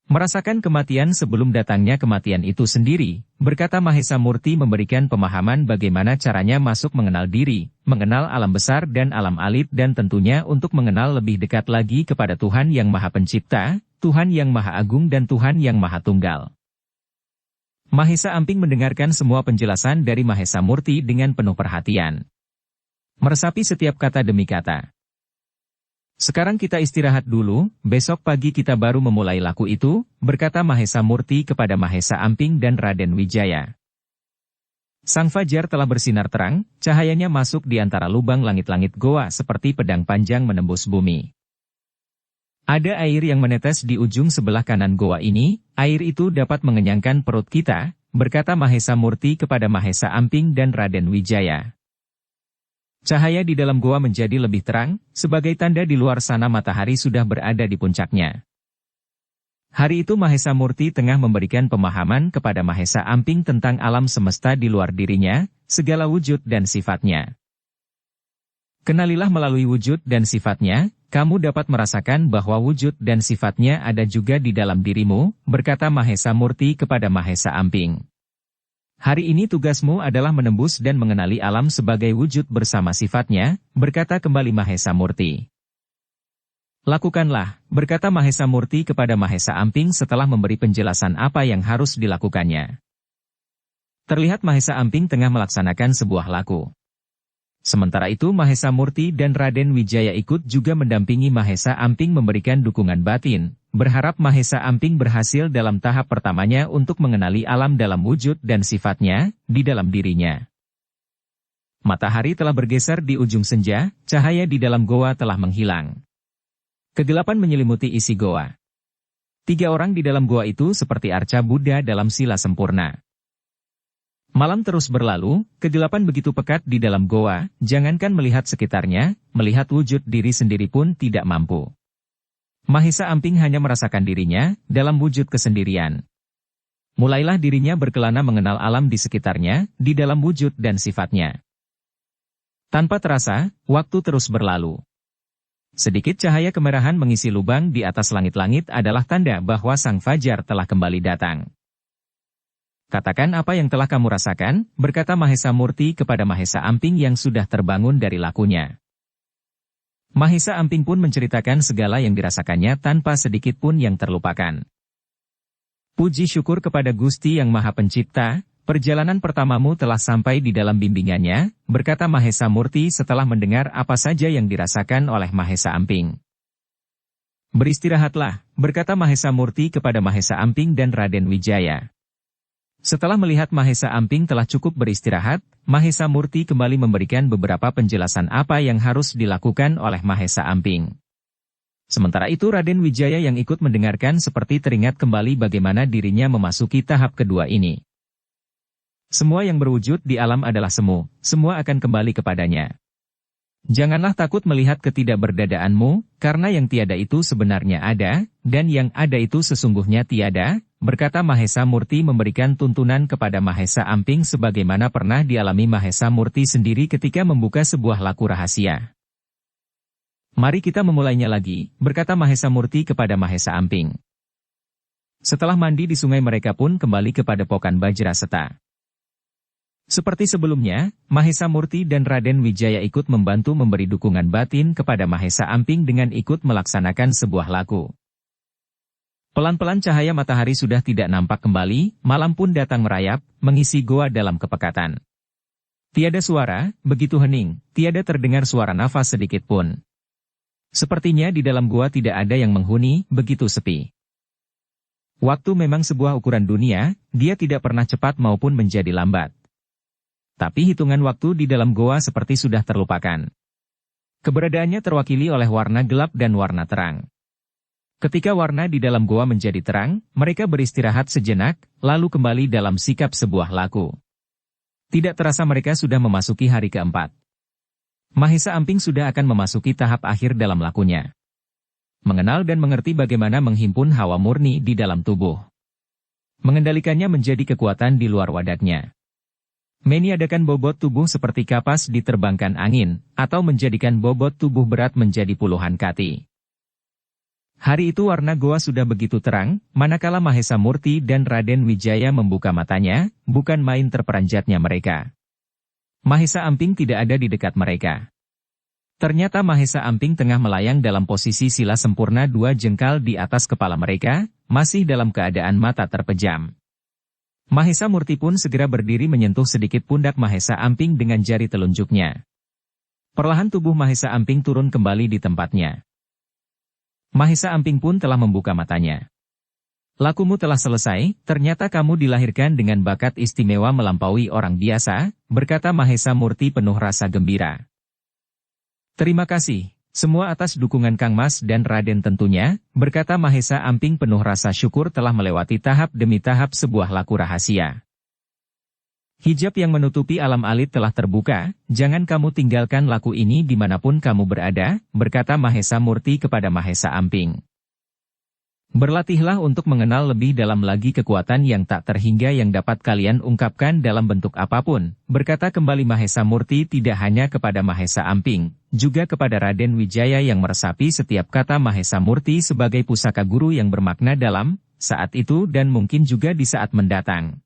Merasakan kematian sebelum datangnya kematian itu sendiri, berkata Mahesa Murti memberikan pemahaman bagaimana caranya masuk mengenal diri, mengenal alam besar dan alam alit dan tentunya untuk mengenal lebih dekat lagi kepada Tuhan yang Maha Pencipta, Tuhan yang Maha Agung dan Tuhan yang Maha Tunggal. Mahesa Amping mendengarkan semua penjelasan dari Mahesa Murti dengan penuh perhatian. Meresapi setiap kata demi kata. Sekarang kita istirahat dulu, besok pagi kita baru memulai laku itu, berkata Mahesa Murti kepada Mahesa Amping dan Raden Wijaya. Sang fajar telah bersinar terang, cahayanya masuk di antara lubang langit-langit goa seperti pedang panjang menembus bumi. Ada air yang menetes di ujung sebelah kanan goa ini, air itu dapat mengenyangkan perut kita, berkata Mahesa Murti kepada Mahesa Amping dan Raden Wijaya. Cahaya di dalam goa menjadi lebih terang, sebagai tanda di luar sana matahari sudah berada di puncaknya. Hari itu Mahesa Murti tengah memberikan pemahaman kepada Mahesa Amping tentang alam semesta di luar dirinya, segala wujud dan sifatnya. Kenalilah melalui wujud dan sifatnya, kamu dapat merasakan bahwa wujud dan sifatnya ada juga di dalam dirimu, berkata Mahesa Murti kepada Mahesa Amping. Hari ini tugasmu adalah menembus dan mengenali alam sebagai wujud bersama sifatnya, berkata kembali Mahesa Murti. Lakukanlah, berkata Mahesa Murti kepada Mahesa Amping setelah memberi penjelasan apa yang harus dilakukannya. Terlihat Mahesa Amping tengah melaksanakan sebuah laku. Sementara itu Mahesa Murti dan Raden Wijaya ikut juga mendampingi Mahesa Amping memberikan dukungan batin, berharap Mahesa Amping berhasil dalam tahap pertamanya untuk mengenali alam dalam wujud dan sifatnya, di dalam dirinya. Matahari telah bergeser di ujung senja, cahaya di dalam goa telah menghilang. Kegelapan menyelimuti isi goa. 3 orang di dalam goa itu seperti arca Buddha dalam sila sempurna. Malam terus berlalu, kegelapan begitu pekat di dalam goa, jangankan melihat sekitarnya, melihat wujud diri sendiri pun tidak mampu. Mahesa Amping hanya merasakan dirinya, dalam wujud kesendirian. Mulailah dirinya berkelana mengenal alam di sekitarnya, di dalam wujud dan sifatnya. Tanpa terasa, waktu terus berlalu. Sedikit cahaya kemerahan mengisi lubang di atas langit-langit adalah tanda bahwa sang fajar telah kembali datang. Katakan apa yang telah kamu rasakan, berkata Mahesa Murti kepada Mahesa Amping yang sudah terbangun dari lakunya. Mahesa Amping pun menceritakan segala yang dirasakannya tanpa sedikit pun yang terlupakan. Puji syukur kepada Gusti Yang Maha Pencipta, perjalanan pertamamu telah sampai di dalam bimbingannya, berkata Mahesa Murti setelah mendengar apa saja yang dirasakan oleh Mahesa Amping. Beristirahatlah, berkata Mahesa Murti kepada Mahesa Amping dan Raden Wijaya. Setelah melihat Mahesa Amping telah cukup beristirahat, Mahesa Murti kembali memberikan beberapa penjelasan apa yang harus dilakukan oleh Mahesa Amping. Sementara itu Raden Wijaya yang ikut mendengarkan seperti teringat kembali bagaimana dirinya memasuki tahap kedua ini. Semua yang berwujud di alam adalah semu, semua akan kembali kepadanya. Janganlah takut melihat ketidakberdadaanmu, karena yang tiada itu sebenarnya ada, dan yang ada itu sesungguhnya tiada, berkata Mahesa Murti memberikan tuntunan kepada Mahesa Amping sebagaimana pernah dialami Mahesa Murti sendiri ketika membuka sebuah laku rahasia. Mari kita memulainya lagi, berkata Mahesa Murti kepada Mahesa Amping. Setelah mandi di sungai mereka pun kembali kepada Pokan Bajraseta. Seperti sebelumnya, Mahesa Murti dan Raden Wijaya ikut membantu memberi dukungan batin kepada Mahesa Amping dengan ikut melaksanakan sebuah laku. Pelan-pelan cahaya matahari sudah tidak nampak kembali, malam pun datang merayap, mengisi goa dalam kepekatan. Tiada suara, begitu hening, tiada terdengar suara nafas sedikit pun. Sepertinya di dalam goa tidak ada yang menghuni, begitu sepi. Waktu memang sebuah ukuran dunia, dia tidak pernah cepat maupun menjadi lambat. Tapi hitungan waktu di dalam goa seperti sudah terlupakan. Keberadaannya terwakili oleh warna gelap dan warna terang. Ketika warna di dalam goa menjadi terang, mereka beristirahat sejenak, lalu kembali dalam sikap sebuah laku. Tidak terasa mereka sudah memasuki hari keempat. Mahesa Amping sudah akan memasuki tahap akhir dalam lakunya. Mengenal dan mengerti bagaimana menghimpun hawa murni di dalam tubuh. Mengendalikannya menjadi kekuatan di luar wadaknya. Meniadakan bobot tubuh seperti kapas diterbangkan angin, atau menjadikan bobot tubuh berat menjadi puluhan kati. Hari itu warna goa sudah begitu terang, manakala Mahesa Murti dan Raden Wijaya membuka matanya, bukan main terperanjatnya mereka. Mahesa Amping tidak ada di dekat mereka. Ternyata Mahesa Amping tengah melayang dalam posisi sila sempurna 2 jengkal di atas kepala mereka, masih dalam keadaan mata terpejam. Mahesa Murti pun segera berdiri menyentuh sedikit pundak Mahesa Amping dengan jari telunjuknya. Perlahan tubuh Mahesa Amping turun kembali di tempatnya. Mahesa Amping pun telah membuka matanya. Lakumu telah selesai, ternyata kamu dilahirkan dengan bakat istimewa melampaui orang biasa, berkata Mahesa Murti penuh rasa gembira. Terima kasih, semua atas dukungan Kang Mas dan Raden tentunya, berkata Mahesa Amping penuh rasa syukur telah melewati tahap demi tahap sebuah laku rahasia. Hijab yang menutupi alam alit telah terbuka, jangan kamu tinggalkan laku ini dimanapun kamu berada, berkata Mahesa Murti kepada Mahesa Amping. Berlatihlah untuk mengenal lebih dalam lagi kekuatan yang tak terhingga yang dapat kalian ungkapkan dalam bentuk apapun, berkata kembali Mahesa Murti tidak hanya kepada Mahesa Amping, juga kepada Raden Wijaya yang meresapi setiap kata Mahesa Murti sebagai pusaka guru yang bermakna dalam, saat itu dan mungkin juga di saat mendatang.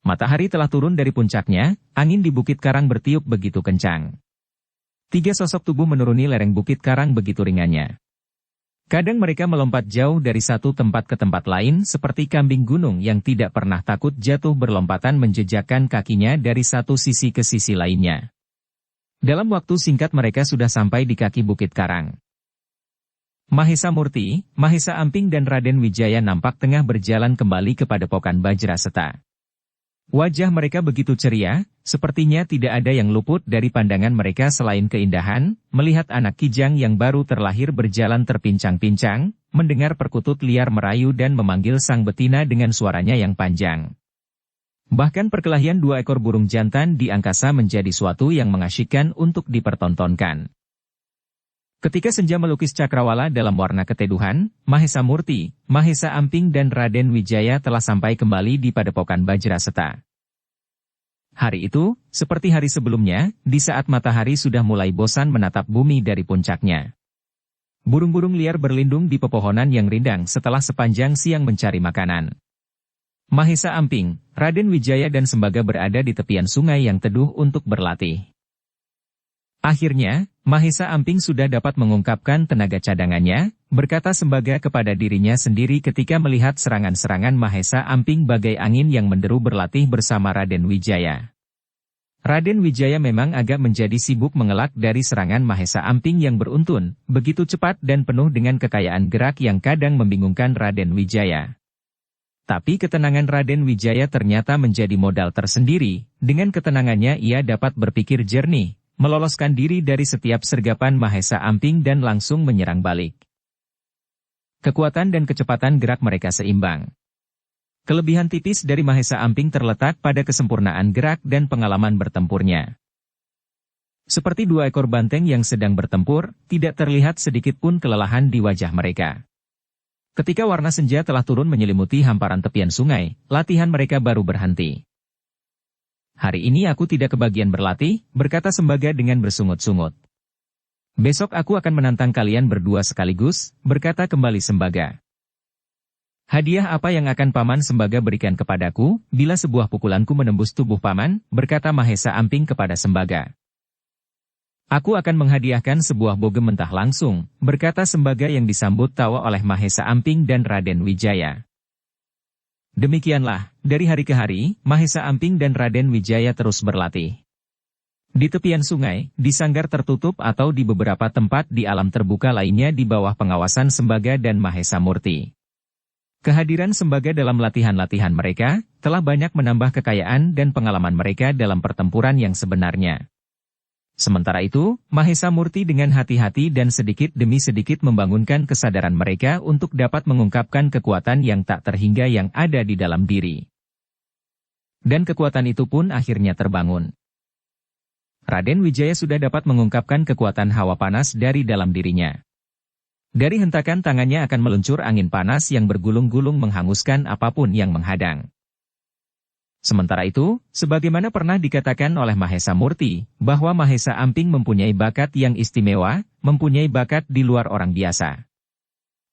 Matahari telah turun dari puncaknya, angin di Bukit Karang bertiup begitu kencang. 3 sosok tubuh menuruni lereng Bukit Karang begitu ringannya. Kadang mereka melompat jauh dari satu tempat ke tempat lain seperti kambing gunung yang tidak pernah takut jatuh berlompatan menjejakkan kakinya dari satu sisi ke sisi lainnya. Dalam waktu singkat mereka sudah sampai di kaki Bukit Karang. Mahesa Murti, Mahesa Amping dan Raden Wijaya nampak tengah berjalan kembali kepada Pokan Bajraseta. Wajah mereka begitu ceria, sepertinya tidak ada yang luput dari pandangan mereka selain keindahan, melihat anak kijang yang baru terlahir berjalan terpincang-pincang, mendengar perkutut liar merayu dan memanggil sang betina dengan suaranya yang panjang. Bahkan perkelahian dua ekor burung jantan di angkasa menjadi suatu yang mengasyikkan untuk dipertontonkan. Ketika senja melukis cakrawala dalam warna keteduhan, Mahesa Murti, Mahesa Amping dan Raden Wijaya telah sampai kembali di Padepokan Bajraseta. Hari itu, seperti hari sebelumnya, di saat matahari sudah mulai bosan menatap bumi dari puncaknya. Burung-burung liar berlindung di pepohonan yang rindang setelah sepanjang siang mencari makanan. Mahesa Amping, Raden Wijaya dan Sembaga berada di tepian sungai yang teduh untuk berlatih. Akhirnya, Mahesa Amping sudah dapat mengungkapkan tenaga cadangannya, berkata Sembaga kepada dirinya sendiri ketika melihat serangan-serangan Mahesa Amping bagai angin yang menderu berlatih bersama Raden Wijaya. Raden Wijaya memang agak menjadi sibuk mengelak dari serangan Mahesa Amping yang beruntun, begitu cepat dan penuh dengan kekayaan gerak yang kadang membingungkan Raden Wijaya. Tapi ketenangan Raden Wijaya ternyata menjadi modal tersendiri, dengan ketenangannya ia dapat berpikir jernih, meloloskan diri dari setiap sergapan Mahesa Amping dan langsung menyerang balik. Kekuatan dan kecepatan gerak mereka seimbang. Kelebihan tipis dari Mahesa Amping terletak pada kesempurnaan gerak dan pengalaman bertempurnya. Seperti dua ekor banteng yang sedang bertempur, tidak terlihat sedikit pun kelelahan di wajah mereka. Ketika warna senja telah turun menyelimuti hamparan tepian sungai, latihan mereka baru berhenti. Hari ini aku tidak kebagian berlatih, berkata Sembaga dengan bersungut-sungut. Besok aku akan menantang kalian berdua sekaligus, berkata kembali Sembaga. Hadiah apa yang akan Paman Sembaga berikan kepadaku, bila sebuah pukulanku menembus tubuh Paman, berkata Mahesa Amping kepada Sembaga. Aku akan menghadiahkan sebuah bogem mentah langsung, berkata Sembaga yang disambut tawa oleh Mahesa Amping dan Raden Wijaya. Demikianlah, dari hari ke hari, Mahesa Amping dan Raden Wijaya terus berlatih. Di tepian sungai, di sanggar tertutup atau di beberapa tempat di alam terbuka lainnya di bawah pengawasan Sembaga dan Mahesa Murti. Kehadiran Sembaga dalam latihan-latihan mereka, telah banyak menambah kekayaan dan pengalaman mereka dalam pertempuran yang sebenarnya. Sementara itu, Mahesa Murti dengan hati-hati dan sedikit demi sedikit membangunkan kesadaran mereka untuk dapat mengungkapkan kekuatan yang tak terhingga yang ada di dalam diri. Dan kekuatan itu pun akhirnya terbangun. Raden Wijaya sudah dapat mengungkapkan kekuatan hawa panas dari dalam dirinya. Dari hentakan tangannya akan meluncur angin panas yang bergulung-gulung menghanguskan apapun yang menghadang. Sementara itu, sebagaimana pernah dikatakan oleh Mahesa Murti, bahwa Mahesa Amping mempunyai bakat yang istimewa, mempunyai bakat di luar orang biasa.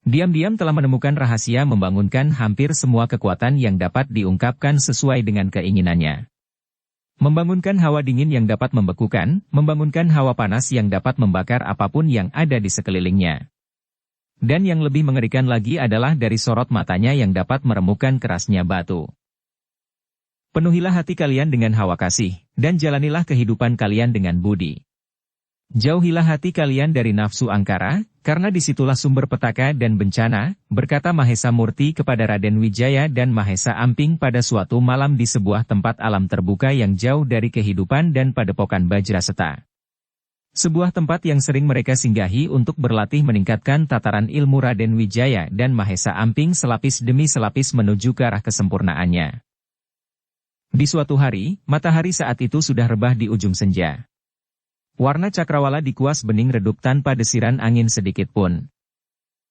Diam-diam telah menemukan rahasia membangunkan hampir semua kekuatan yang dapat diungkapkan sesuai dengan keinginannya. Membangunkan hawa dingin yang dapat membekukan, membangunkan hawa panas yang dapat membakar apapun yang ada di sekelilingnya. Dan yang lebih mengerikan lagi adalah dari sorot matanya yang dapat meremukan kerasnya batu. Penuhilah hati kalian dengan hawa kasih, dan jalanilah kehidupan kalian dengan budi. Jauhilah hati kalian dari nafsu angkara, karena disitulah sumber petaka dan bencana, berkata Mahesa Murti kepada Raden Wijaya dan Mahesa Amping pada suatu malam di sebuah tempat alam terbuka yang jauh dari kehidupan dan padepokan Bajraseta. Sebuah tempat yang sering mereka singgahi untuk berlatih meningkatkan tataran ilmu Raden Wijaya dan Mahesa Amping selapis demi selapis menuju ke arah kesempurnaannya. Di suatu hari, matahari saat itu sudah rebah di ujung senja. Warna cakrawala dikuas bening redup tanpa desiran angin sedikit pun.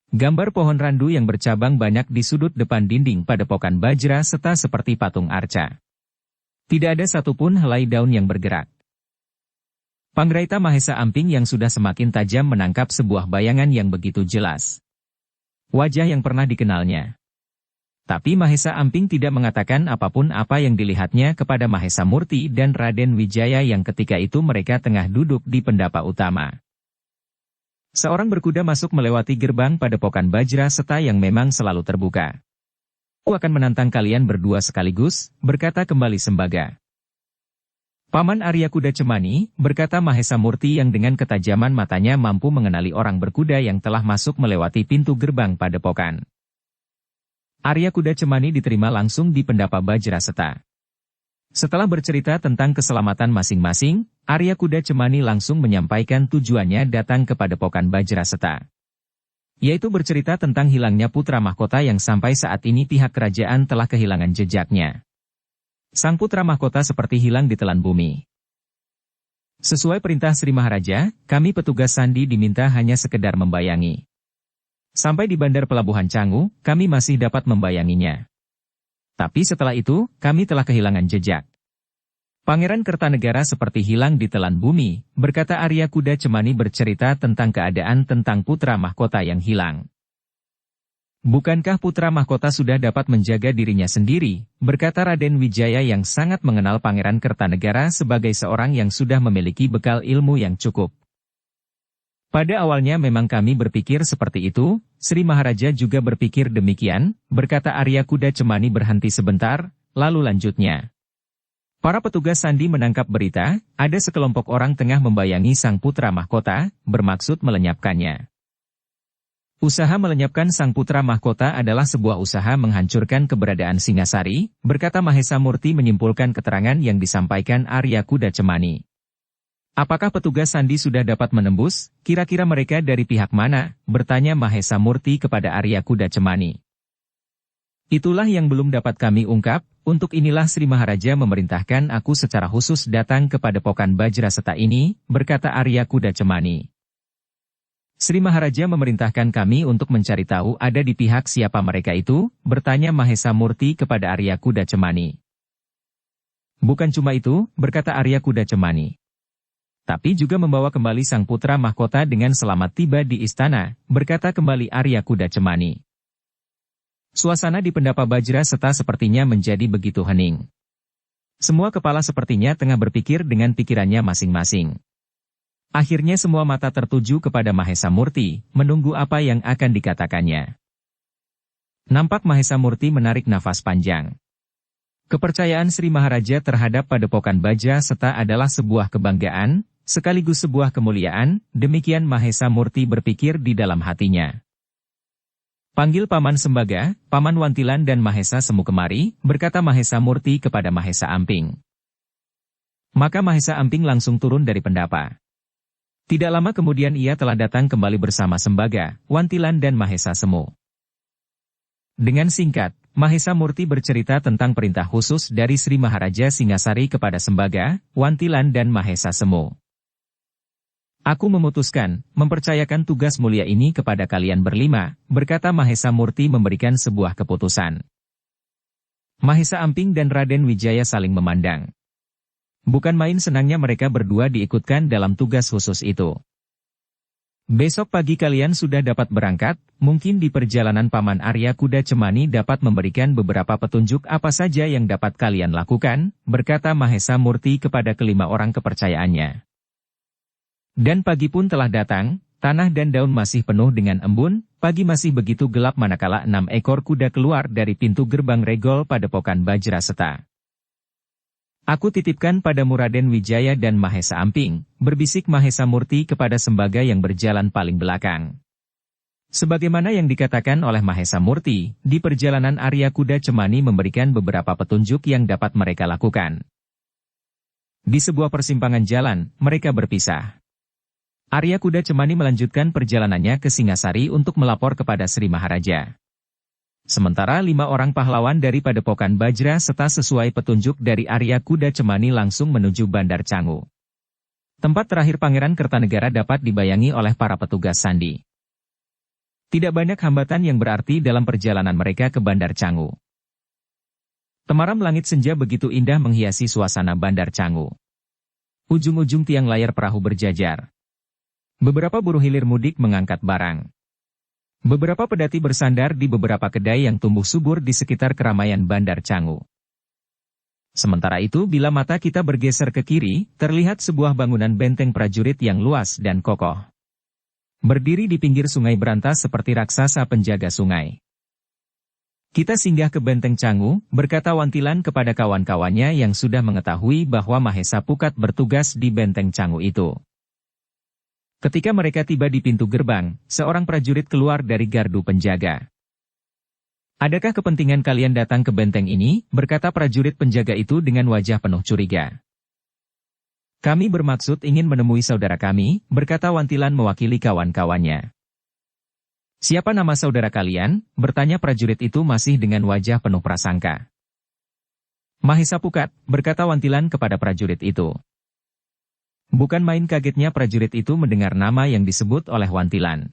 Gambar pohon randu yang bercabang banyak di sudut depan dinding Padepokan Bajraseta seperti patung arca. Tidak ada satupun helai daun yang bergerak. Panggraita Mahesa Amping yang sudah semakin tajam menangkap sebuah bayangan yang begitu jelas. Wajah yang pernah dikenalnya. Tapi Mahesa Amping tidak mengatakan apapun apa yang dilihatnya kepada Mahesa Murti dan Raden Wijaya yang ketika itu mereka tengah duduk di pendapa utama. Seorang berkuda masuk melewati gerbang Padepokan Bajraseta yang memang selalu terbuka. Aku akan menantang kalian berdua sekaligus, berkata kembali Sembaga. Paman Arya Kuda Cemani, berkata Mahesa Murti yang dengan ketajaman matanya mampu mengenali orang berkuda yang telah masuk melewati pintu gerbang Padepokan. Arya Kuda Cemani diterima langsung di pendapa Bajraseta. Setelah bercerita tentang keselamatan masing-masing, Arya Kuda Cemani langsung menyampaikan tujuannya datang ke Padepokan Bajraseta. Yaitu bercerita tentang hilangnya putra mahkota yang sampai saat ini pihak kerajaan telah kehilangan jejaknya. Sang putra mahkota seperti hilang ditelan bumi. Sesuai perintah Sri Maharaja, kami petugas sandi diminta hanya sekedar membayangi. Sampai di bandar pelabuhan Canggu, kami masih dapat membayanginya. Tapi setelah itu, kami telah kehilangan jejak. Pangeran Kertanegara seperti hilang ditelan bumi, berkata Arya Kuda Cemani bercerita tentang keadaan tentang putra mahkota yang hilang. Bukankah putra mahkota sudah dapat menjaga dirinya sendiri, berkata Raden Wijaya yang sangat mengenal Pangeran Kertanegara sebagai seorang yang sudah memiliki bekal ilmu yang cukup. Pada awalnya memang kami berpikir seperti itu, Sri Maharaja juga berpikir demikian, berkata Arya Kuda Cemani berhenti sebentar, lalu lanjutnya. Para petugas sandi menangkap berita, ada sekelompok orang tengah membayangi sang putra mahkota, bermaksud melenyapkannya. Usaha melenyapkan sang putra mahkota adalah sebuah usaha menghancurkan keberadaan Singasari, berkata Mahesa Murti menyimpulkan keterangan yang disampaikan Arya Kuda Cemani. Apakah petugas sandi sudah dapat menembus? Kira-kira mereka dari pihak mana? Bertanya Mahesa Murti kepada Arya Kuda Cemani. Itulah yang belum dapat kami ungkap, untuk inilah Sri Maharaja memerintahkan aku secara khusus datang ke Padepokan Bajraseta ini, berkata Arya Kuda Cemani. Sri Maharaja memerintahkan kami untuk mencari tahu ada di pihak siapa mereka itu, bertanya Mahesa Murti kepada Arya Kuda Cemani. Bukan cuma itu, berkata Arya Kuda Cemani. Tapi juga membawa kembali sang putra mahkota dengan selamat tiba di istana, berkata kembali Arya Kuda Cemani. Suasana di Pendapa Bajraseta sepertinya menjadi begitu hening. Semua kepala sepertinya tengah berpikir dengan pikirannya masing-masing. Akhirnya semua mata tertuju kepada Mahesa Murti, menunggu apa yang akan dikatakannya. Nampak Mahesa Murti menarik nafas panjang. Kepercayaan Sri Maharaja terhadap Padepokan Bajraseta adalah sebuah kebanggaan, sekaligus sebuah kemuliaan, demikian Mahesa Murti berpikir di dalam hatinya. Panggil Paman Sembaga, Paman Wantilan dan Mahesa Semu kemari, berkata Mahesa Murti kepada Mahesa Amping. Maka Mahesa Amping langsung turun dari pendapa. Tidak lama kemudian ia telah datang kembali bersama Sembaga, Wantilan dan Mahesa Semu. Dengan singkat, Mahesa Murti bercerita tentang perintah khusus dari Sri Maharaja Singasari kepada Sembaga, Wantilan dan Mahesa Semu. Aku memutuskan, mempercayakan tugas mulia ini kepada kalian berlima, berkata Mahesa Murti memberikan sebuah keputusan. Mahesa Amping dan Raden Wijaya saling memandang. Bukan main senangnya mereka berdua diikutkan dalam tugas khusus itu. Besok pagi kalian sudah dapat berangkat, mungkin di perjalanan Paman Arya Kuda Cemani dapat memberikan beberapa petunjuk apa saja yang dapat kalian lakukan, berkata Mahesa Murti kepada kelima orang kepercayaannya. Dan pagi pun telah datang, tanah dan daun masih penuh dengan embun, pagi masih begitu gelap manakala 6 ekor kuda keluar dari pintu gerbang regol Padepokan Bajraseta. Aku titipkan padamu Raden Wijaya dan Mahesa Amping, berbisik Mahesa Murti kepada Sembaga yang berjalan paling belakang. Sebagaimana yang dikatakan oleh Mahesa Murti, di perjalanan Arya Kuda Cemani memberikan beberapa petunjuk yang dapat mereka lakukan. Di sebuah persimpangan jalan, mereka berpisah. Arya Kuda Cemani melanjutkan perjalanannya ke Singasari untuk melapor kepada Sri Maharaja. Sementara 5 orang pahlawan dari Padepokan Bajraseta sesuai petunjuk dari Arya Kuda Cemani langsung menuju Bandar Canggu. Tempat terakhir Pangeran Kertanegara dapat dibayangi oleh para petugas sandi. Tidak banyak hambatan yang berarti dalam perjalanan mereka ke Bandar Canggu. Temaram langit senja begitu indah menghiasi suasana Bandar Canggu. Ujung-ujung tiang layar perahu berjajar. Beberapa buruh hilir mudik mengangkat barang. Beberapa pedati bersandar di beberapa kedai yang tumbuh subur di sekitar keramaian Bandar Canggu. Sementara itu bila mata kita bergeser ke kiri, terlihat sebuah bangunan benteng prajurit yang luas dan kokoh. Berdiri di pinggir sungai berantas seperti raksasa penjaga sungai. Kita singgah ke Benteng Canggu, berkata Wantilan kepada kawan-kawannya yang sudah mengetahui bahwa Mahesa Pukat bertugas di Benteng Canggu itu. Ketika mereka tiba di pintu gerbang, seorang prajurit keluar dari gardu penjaga. Adakah kepentingan kalian datang ke benteng ini? Berkata prajurit penjaga itu dengan wajah penuh curiga. Kami bermaksud ingin menemui saudara kami, berkata Wantilan mewakili kawan-kawannya. Siapa nama saudara kalian? Bertanya prajurit itu masih dengan wajah penuh prasangka. Mahesa Pukat, berkata Wantilan kepada prajurit itu. Bukan main kagetnya prajurit itu mendengar nama yang disebut oleh Wantilan.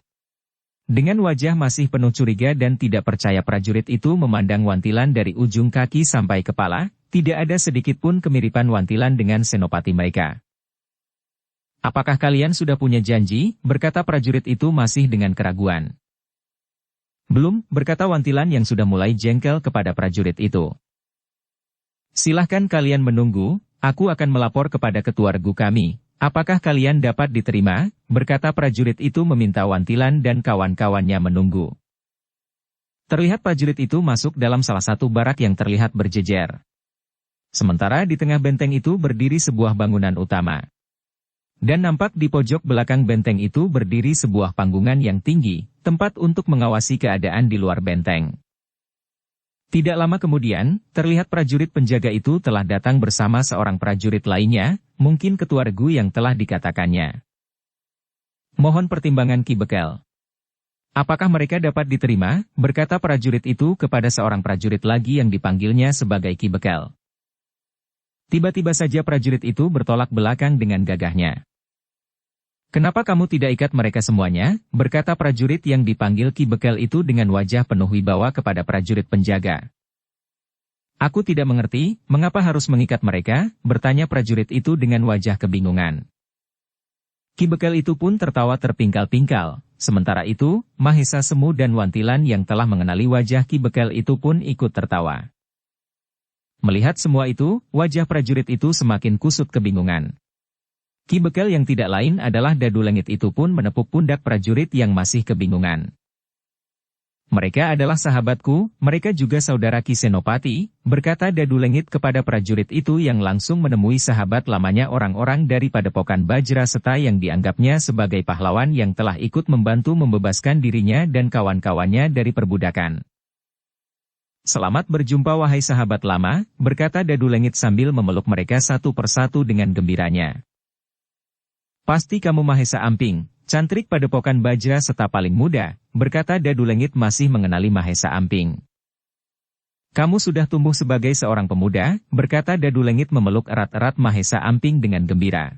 Dengan wajah masih penuh curiga dan tidak percaya prajurit itu memandang Wantilan dari ujung kaki sampai kepala, tidak ada sedikit pun kemiripan Wantilan dengan senopati mereka. Apakah kalian sudah punya janji? Berkata prajurit itu masih dengan keraguan. Belum, berkata Wantilan yang sudah mulai jengkel kepada prajurit itu. Silahkan kalian menunggu, aku akan melapor kepada ketua regu kami. Apakah kalian dapat diterima? Berkata prajurit itu meminta Wantilan dan kawan-kawannya menunggu. Terlihat prajurit itu masuk dalam salah satu barak yang terlihat berjejer. Sementara di tengah benteng itu berdiri sebuah bangunan utama. Dan nampak di pojok belakang benteng itu berdiri sebuah panggungan yang tinggi, tempat untuk mengawasi keadaan di luar benteng. Tidak lama kemudian, terlihat prajurit penjaga itu telah datang bersama seorang prajurit lainnya, mungkin ketua regu yang telah dikatakannya. Mohon pertimbangan Ki Bekel. Apakah mereka dapat diterima? Berkata prajurit itu kepada seorang prajurit lagi yang dipanggilnya sebagai Ki Bekel. Tiba-tiba saja prajurit itu bertolak belakang dengan gagahnya. Kenapa kamu tidak ikat mereka semuanya? Berkata prajurit yang dipanggil Ki Bekel itu dengan wajah penuh wibawa kepada prajurit penjaga. Aku tidak mengerti, mengapa harus mengikat mereka? Bertanya prajurit itu dengan wajah kebingungan. Ki Bekel itu pun tertawa terpingkal-pingkal. Sementara itu, Mahesa Semu dan Wantilan yang telah mengenali wajah Ki Bekel itu pun ikut tertawa. Melihat semua itu, wajah prajurit itu semakin kusut kebingungan. Ki Bekel yang tidak lain adalah Dadu Lengit itu pun menepuk pundak prajurit yang masih kebingungan. Mereka adalah sahabatku, mereka juga saudara Ki Senopati, berkata Dadu Lengit kepada prajurit itu yang langsung menemui sahabat lamanya orang-orang dari Padepokan Bajra Seta yang dianggapnya sebagai pahlawan yang telah ikut membantu membebaskan dirinya dan kawan-kawannya dari perbudakan. Selamat berjumpa wahai sahabat lama, berkata Dadu Lengit sambil memeluk mereka satu persatu dengan gembiranya. Pasti kamu Mahesa Amping, cantrik Padepokan Bajra Seta paling muda, berkata Dadu Lengit masih mengenali Mahesa Amping. Kamu sudah tumbuh sebagai seorang pemuda, berkata Dadu Lengit memeluk erat-erat Mahesa Amping dengan gembira.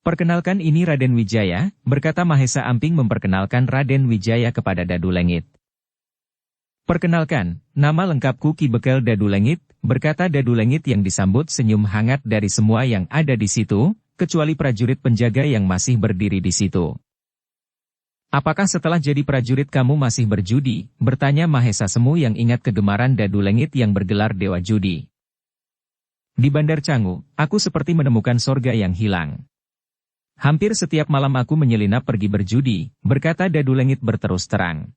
Perkenalkan ini Raden Wijaya, berkata Mahesa Amping memperkenalkan Raden Wijaya kepada Dadu Lengit. Perkenalkan, nama lengkapku Ki Bekel Dadu Lengit, berkata Dadu Lengit yang disambut senyum hangat dari semua yang ada di situ, kecuali prajurit penjaga yang masih berdiri di situ. Apakah setelah jadi prajurit kamu masih berjudi? Bertanya Mahesa Semu yang ingat kegemaran Dadu Lengit yang bergelar Dewa Judi. Di Bandar Canggu, aku seperti menemukan sorga yang hilang. Hampir setiap malam aku menyelinap pergi berjudi, berkata Dadu Lengit berterus terang.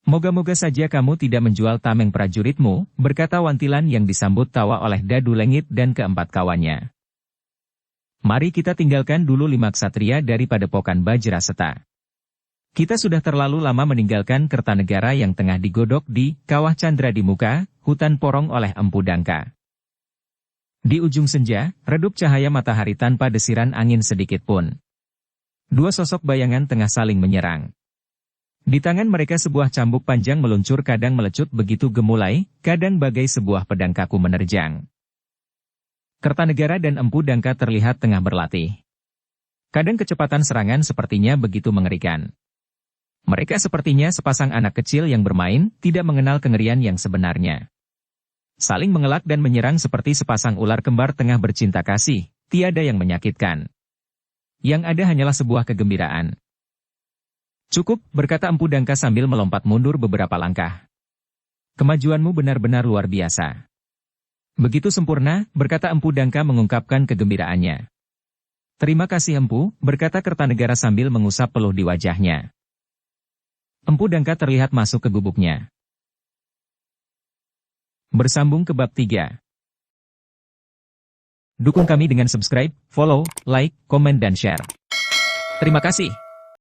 Moga-moga saja kamu tidak menjual tameng prajuritmu, berkata Wantilan yang disambut tawa oleh Dadu Lengit dan keempat kawannya. Mari kita tinggalkan dulu 5 ksatria dari Padepokan Bajra Seta. Kita sudah terlalu lama meninggalkan Kertanegara yang tengah digodok di Kawah Candra di muka, hutan porong oleh Empu Dangka. Di ujung senja, redup cahaya matahari tanpa desiran angin sedikit pun. 2 sosok bayangan tengah saling menyerang. Di tangan mereka sebuah cambuk panjang meluncur kadang melecut begitu gemulai, kadang bagai sebuah pedang kaku menerjang. Kertanegara dan Empu Dangka terlihat tengah berlatih. Kadang kecepatan serangan sepertinya begitu mengerikan. Mereka sepertinya sepasang anak kecil yang bermain, tidak mengenal kengerian yang sebenarnya. Saling mengelak dan menyerang seperti sepasang ular kembar tengah bercinta kasih, tiada yang menyakitkan. Yang ada hanyalah sebuah kegembiraan. Cukup, berkata Empu Dangka sambil melompat mundur beberapa langkah. Kemajuanmu benar-benar luar biasa. Begitu sempurna, berkata Empu Dangka mengungkapkan kegembiraannya. Terima kasih Empu, berkata Kertanegara sambil mengusap peluh di wajahnya. Empu Dangka terlihat masuk ke gubuknya. Bersambung ke bab 3. Dukung kami dengan subscribe, follow, like, komen dan share. Terima kasih.